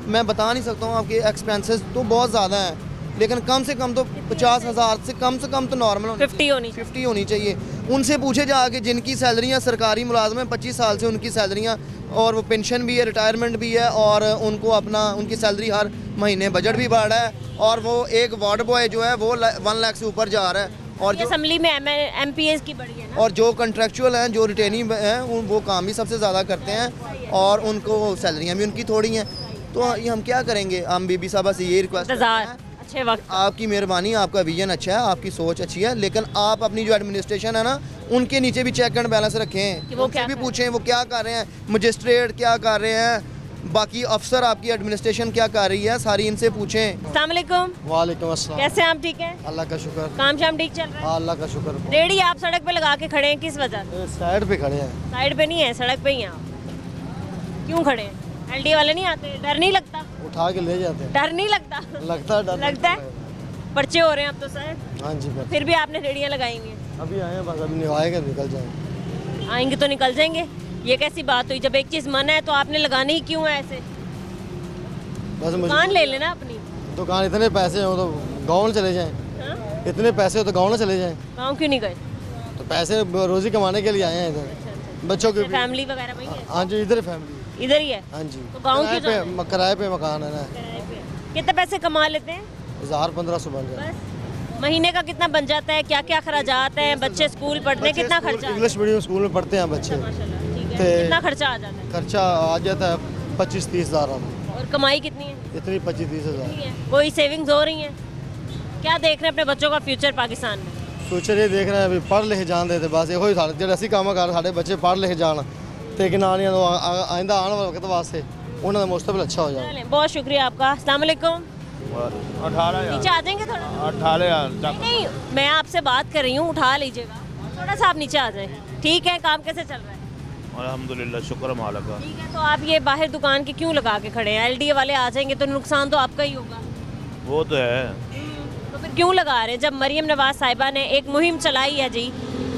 मैं बता नहीं सकता हूँ, आपके एक्सपेंसेस तो बहुत ज़्यादा हैं, लेकिन कम से कम तो 50,000 से कम तो नॉर्मल 50 होनी चाहिए। उनसे पूछे जाके जिनकी सैलरियाँ सरकारी मुलाजम हैं, 25 साल से उनकी सैलरियाँ, और वो पेंशन भी है, रिटायरमेंट भी है, और उनको अपना उनकी सैलरी हर महीने बजट भी बढ़ रहा है, और वो एक वार्ड बॉय जो है वो 1 लाख से ऊपर जा रहा है, और जो असेंबली में MPs की बड़ी है ना? और जो कंट्रेक्चुअल हैं, जो रिटेनिंग हैं, वो काम भी सबसे ज़्यादा करते हैं, और उनको सैलरियाँ भी उनकी थोड़ी हैं। तो ये हम क्या करेंगे? हम बीबी साहबा से ये रिक्वेस्ट अच्छे वक्त, आपकी मेहरबानी, आपका विजन अच्छा है, आपकी सोच अच्छी है, लेकिन आप अपनी जो एडमिनिस्ट्रेशन है ना, उनके नीचे भी चेक एंड बैलेंस रखें, उनसे भी पूछें वो क्या कर रहे हैं, मजिस्ट्रेट क्या कर रहे हैं, बाकी अफसर आपकी एडमिनिस्ट्रेशन क्या कर रही है, सारी इनसे पूछें। अस्सलाम वालेकुम। वालेकुम अस्सलाम। कैसे आप? ठीक है, अल्लाह का शुक्र। काम शाम ठीक चल रहा है? अल्लाह का शुक्र। रेडी आप सड़क पे लगा के खड़े हैं, किस वजह से? साइड पे खड़े हैं। साइड पे नहीं है, सड़क पे ही हैं आप। क्यों खड़े हैं? एलडीए वाले नहीं आते, डर नहीं लगता? उठा के ले जाते हैं। डर नहीं लगता? लगता है डर। लगता है। पर्चे हो रहे हैं अब तो सर। हाँ जी। फिर भी आपने रेडियाँ लगाएंगे? अभी आए हैं बस, अभी नहीं आएगा निकल जाएंगे। आएंगे तो निकल जाएंगे, ये कैसी बात हुई? जब एक चीज़ मना है तो आपने लगानी ही क्यों है ऐसे? बस दुकान ले लेना अपनी। दुकान, इतने पैसे हो तो गाँव में चले जाएं। इतने पैसे हो तो गाँव में चले जाएं। गाँव क्यों नहीं गए? तो पैसे रोजी कमाने के लिए आए हैं इधर, बच्चों के। फैमिली वगैरह वही है? हाँ जी, इधर फैमिली इधर ही है। हाँ जी। तो गाँव क्यों जाना है? किराए पे मकान है ना। कितने पैसे कमा लेते हैं? 1000-1500 बन जाए। महीने का कितना बन जाता है? क्या क्या खर्चात हैं? बच्चे स्कूल पढ़ते हैं, कितना खर्चा? इंग्लिश मीडियम स्कूल में पढ़ते हैं बच्चे। कितना खर्चा आ जाता है? खर्चा आ जाता है 25-30 हज़ार। और कमाई कितनी है? इतनी 25-30 हज़ार। कोई सेविंग्स हो रही है? क्या देख रहे हैं अपने बच्चों का फ्यूचर पाकिस्तान में? फ्यूचर ये देख रहे हैं, अभी पढ़ लिखे जान देते बस ਇਹੋ ਹੀ ਸਾਡੇ ਜਿਹੜੇ ਅਸੀਂ ਕੰਮ ਕਰ ਸਾਡੇ ਬੱਚੇ ਪੜ੍ਹ ਲਿਖ ਜਾਣ ਤੇ ਕਿ ਨਾਨੀਆਂ ਨੂੰ ਆਇੰਦਾ ਆਉਣ ਵਾਲੇ ਵਕਤ ਵਾਸਤੇ ਉਹਨਾਂ ਦਾ ਮੁਸਤਕਬਲ अच्छा हो जाए। बहुत शुक्रिया आपका। अस्सलाम वालेकुम। 18,000 नीचे आ जाएंगे थोड़ा? 18,000 नहीं, मैं आपसे बात कर रही हूँ, उठा लीजिएगा थोड़ा सा, आप नीचे आ जाए। ठीक है, काम कैसे चल रहा है? अल्हम्दुलिल्लाह, शुक्र मालिक का। ठीक है, तो आप ये बाहर दुकान के क्यों लगा के खड़े हैं? एलडीए वाले आ जाएंगे तो नुकसान तो आपका ही होगा। वो तो है, तो फिर क्यों लगा रहे हैं? जब मरियम नवाज साहिबा ने एक मुहिम चलाई है जी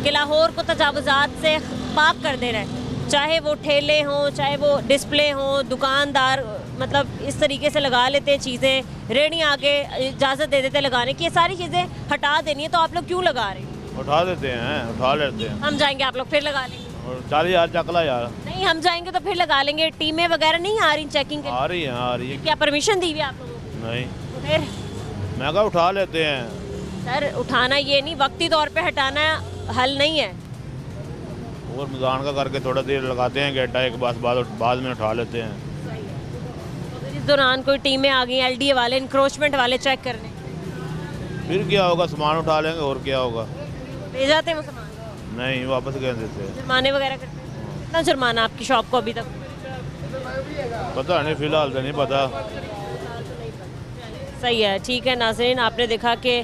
कि लाहौर को तजावुज़ात से पाक कर देना है, चाहे वो ठेले हों, चाहे वो डिस्प्ले हों, दुकानदार मतलब इस तरीके से लगा लेते हैं चीज़ें, रेहड़ियाँ आगे इजाज़त दे देते लगाने की, ये सारी चीज़ें हटा देनी है, तो आप लोग क्यों लगा रहे हैं? उठा देते हैं, उठा लेते हैं। हम जाएंगे, आप लोग फिर लगा लेंगे? और 40,000 चकला यार। नहीं, हम जाएंगे तो फिर लगा लेंगे। टीमें वगैरह नहीं आ रही चेकिंग के लिए? आ रही है, आ रही है। क्या परमिशन दी हुई है आप लोगों को? नहीं, फिर मैं कहा उठा लेते हैं। सर, उठाना ये नहीं, वक्ती तौर पे हटाना हल नहीं है। और मजान का करके थोड़ा देर लगाते हैं गेटा, एक बाद में उठा लेते हैं। इस दौरान कोई टीमें आ गई एलडीए वाले, इंक्रोचमेंट वाले चेक करने, फिर क्या होगा? सामान उठा लेंगे, और क्या होगा? ले जाते हैं वो सामान? नहीं, वापस कर देते हैं। जुर्माने वगैरह करते हैं? कितना जुर्माना आपकी शॉप को अभी तक? पता नहीं, फिलहाल तो नहीं पता। सही है, ठीक है नाज़रीन, आपने देखा कि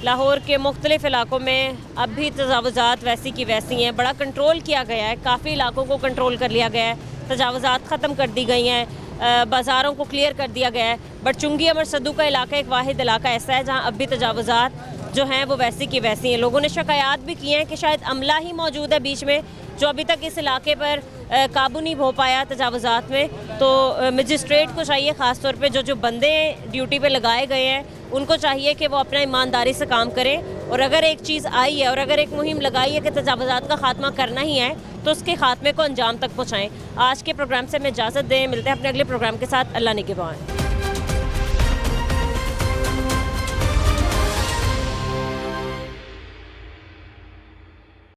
लाहौर के मुख्तलिफ़ इलाकों में अब भी तजावुज़ात वैसी की वैसी हैं। बड़ा कंट्रोल किया गया है, काफ़ी इलाकों को कंट्रोल कर लिया गया है, तजावुज़ात ख़त्म कर दी गई हैं, बाज़ारों को क्लियर कर दिया गया है। बट चुंगी अमर सद्दू का इलाका एक वाहिद इलाका ऐसा है जहाँ अब भी तजावुज़ात जो हैं वो वैसी की वैसी हैं। लोगों ने शिकायत भी की हैं कि शायद अमला ही मौजूद है बीच में जो अभी तक इस इलाके पर काबू नहीं हो पाया तजावुज़ात में। तो मजिस्ट्रेट को चाहिए, ख़ास तौर पे जो बंदे ड्यूटी पे लगाए गए हैं, उनको चाहिए कि वो अपना ईमानदारी से काम करें। और अगर एक चीज़ आई है और अगर एक मुहिम लगाई है कि तजावुज़ात का खात्मा करना ही है, तो उसके खात्मे को अंजाम तक पहुँचाएँ। आज के प्रोग्राम से मैं इजाज़त दें, मिलते हैं अपने अगले प्रोग्राम के साथ। अल्लाह निगहबान।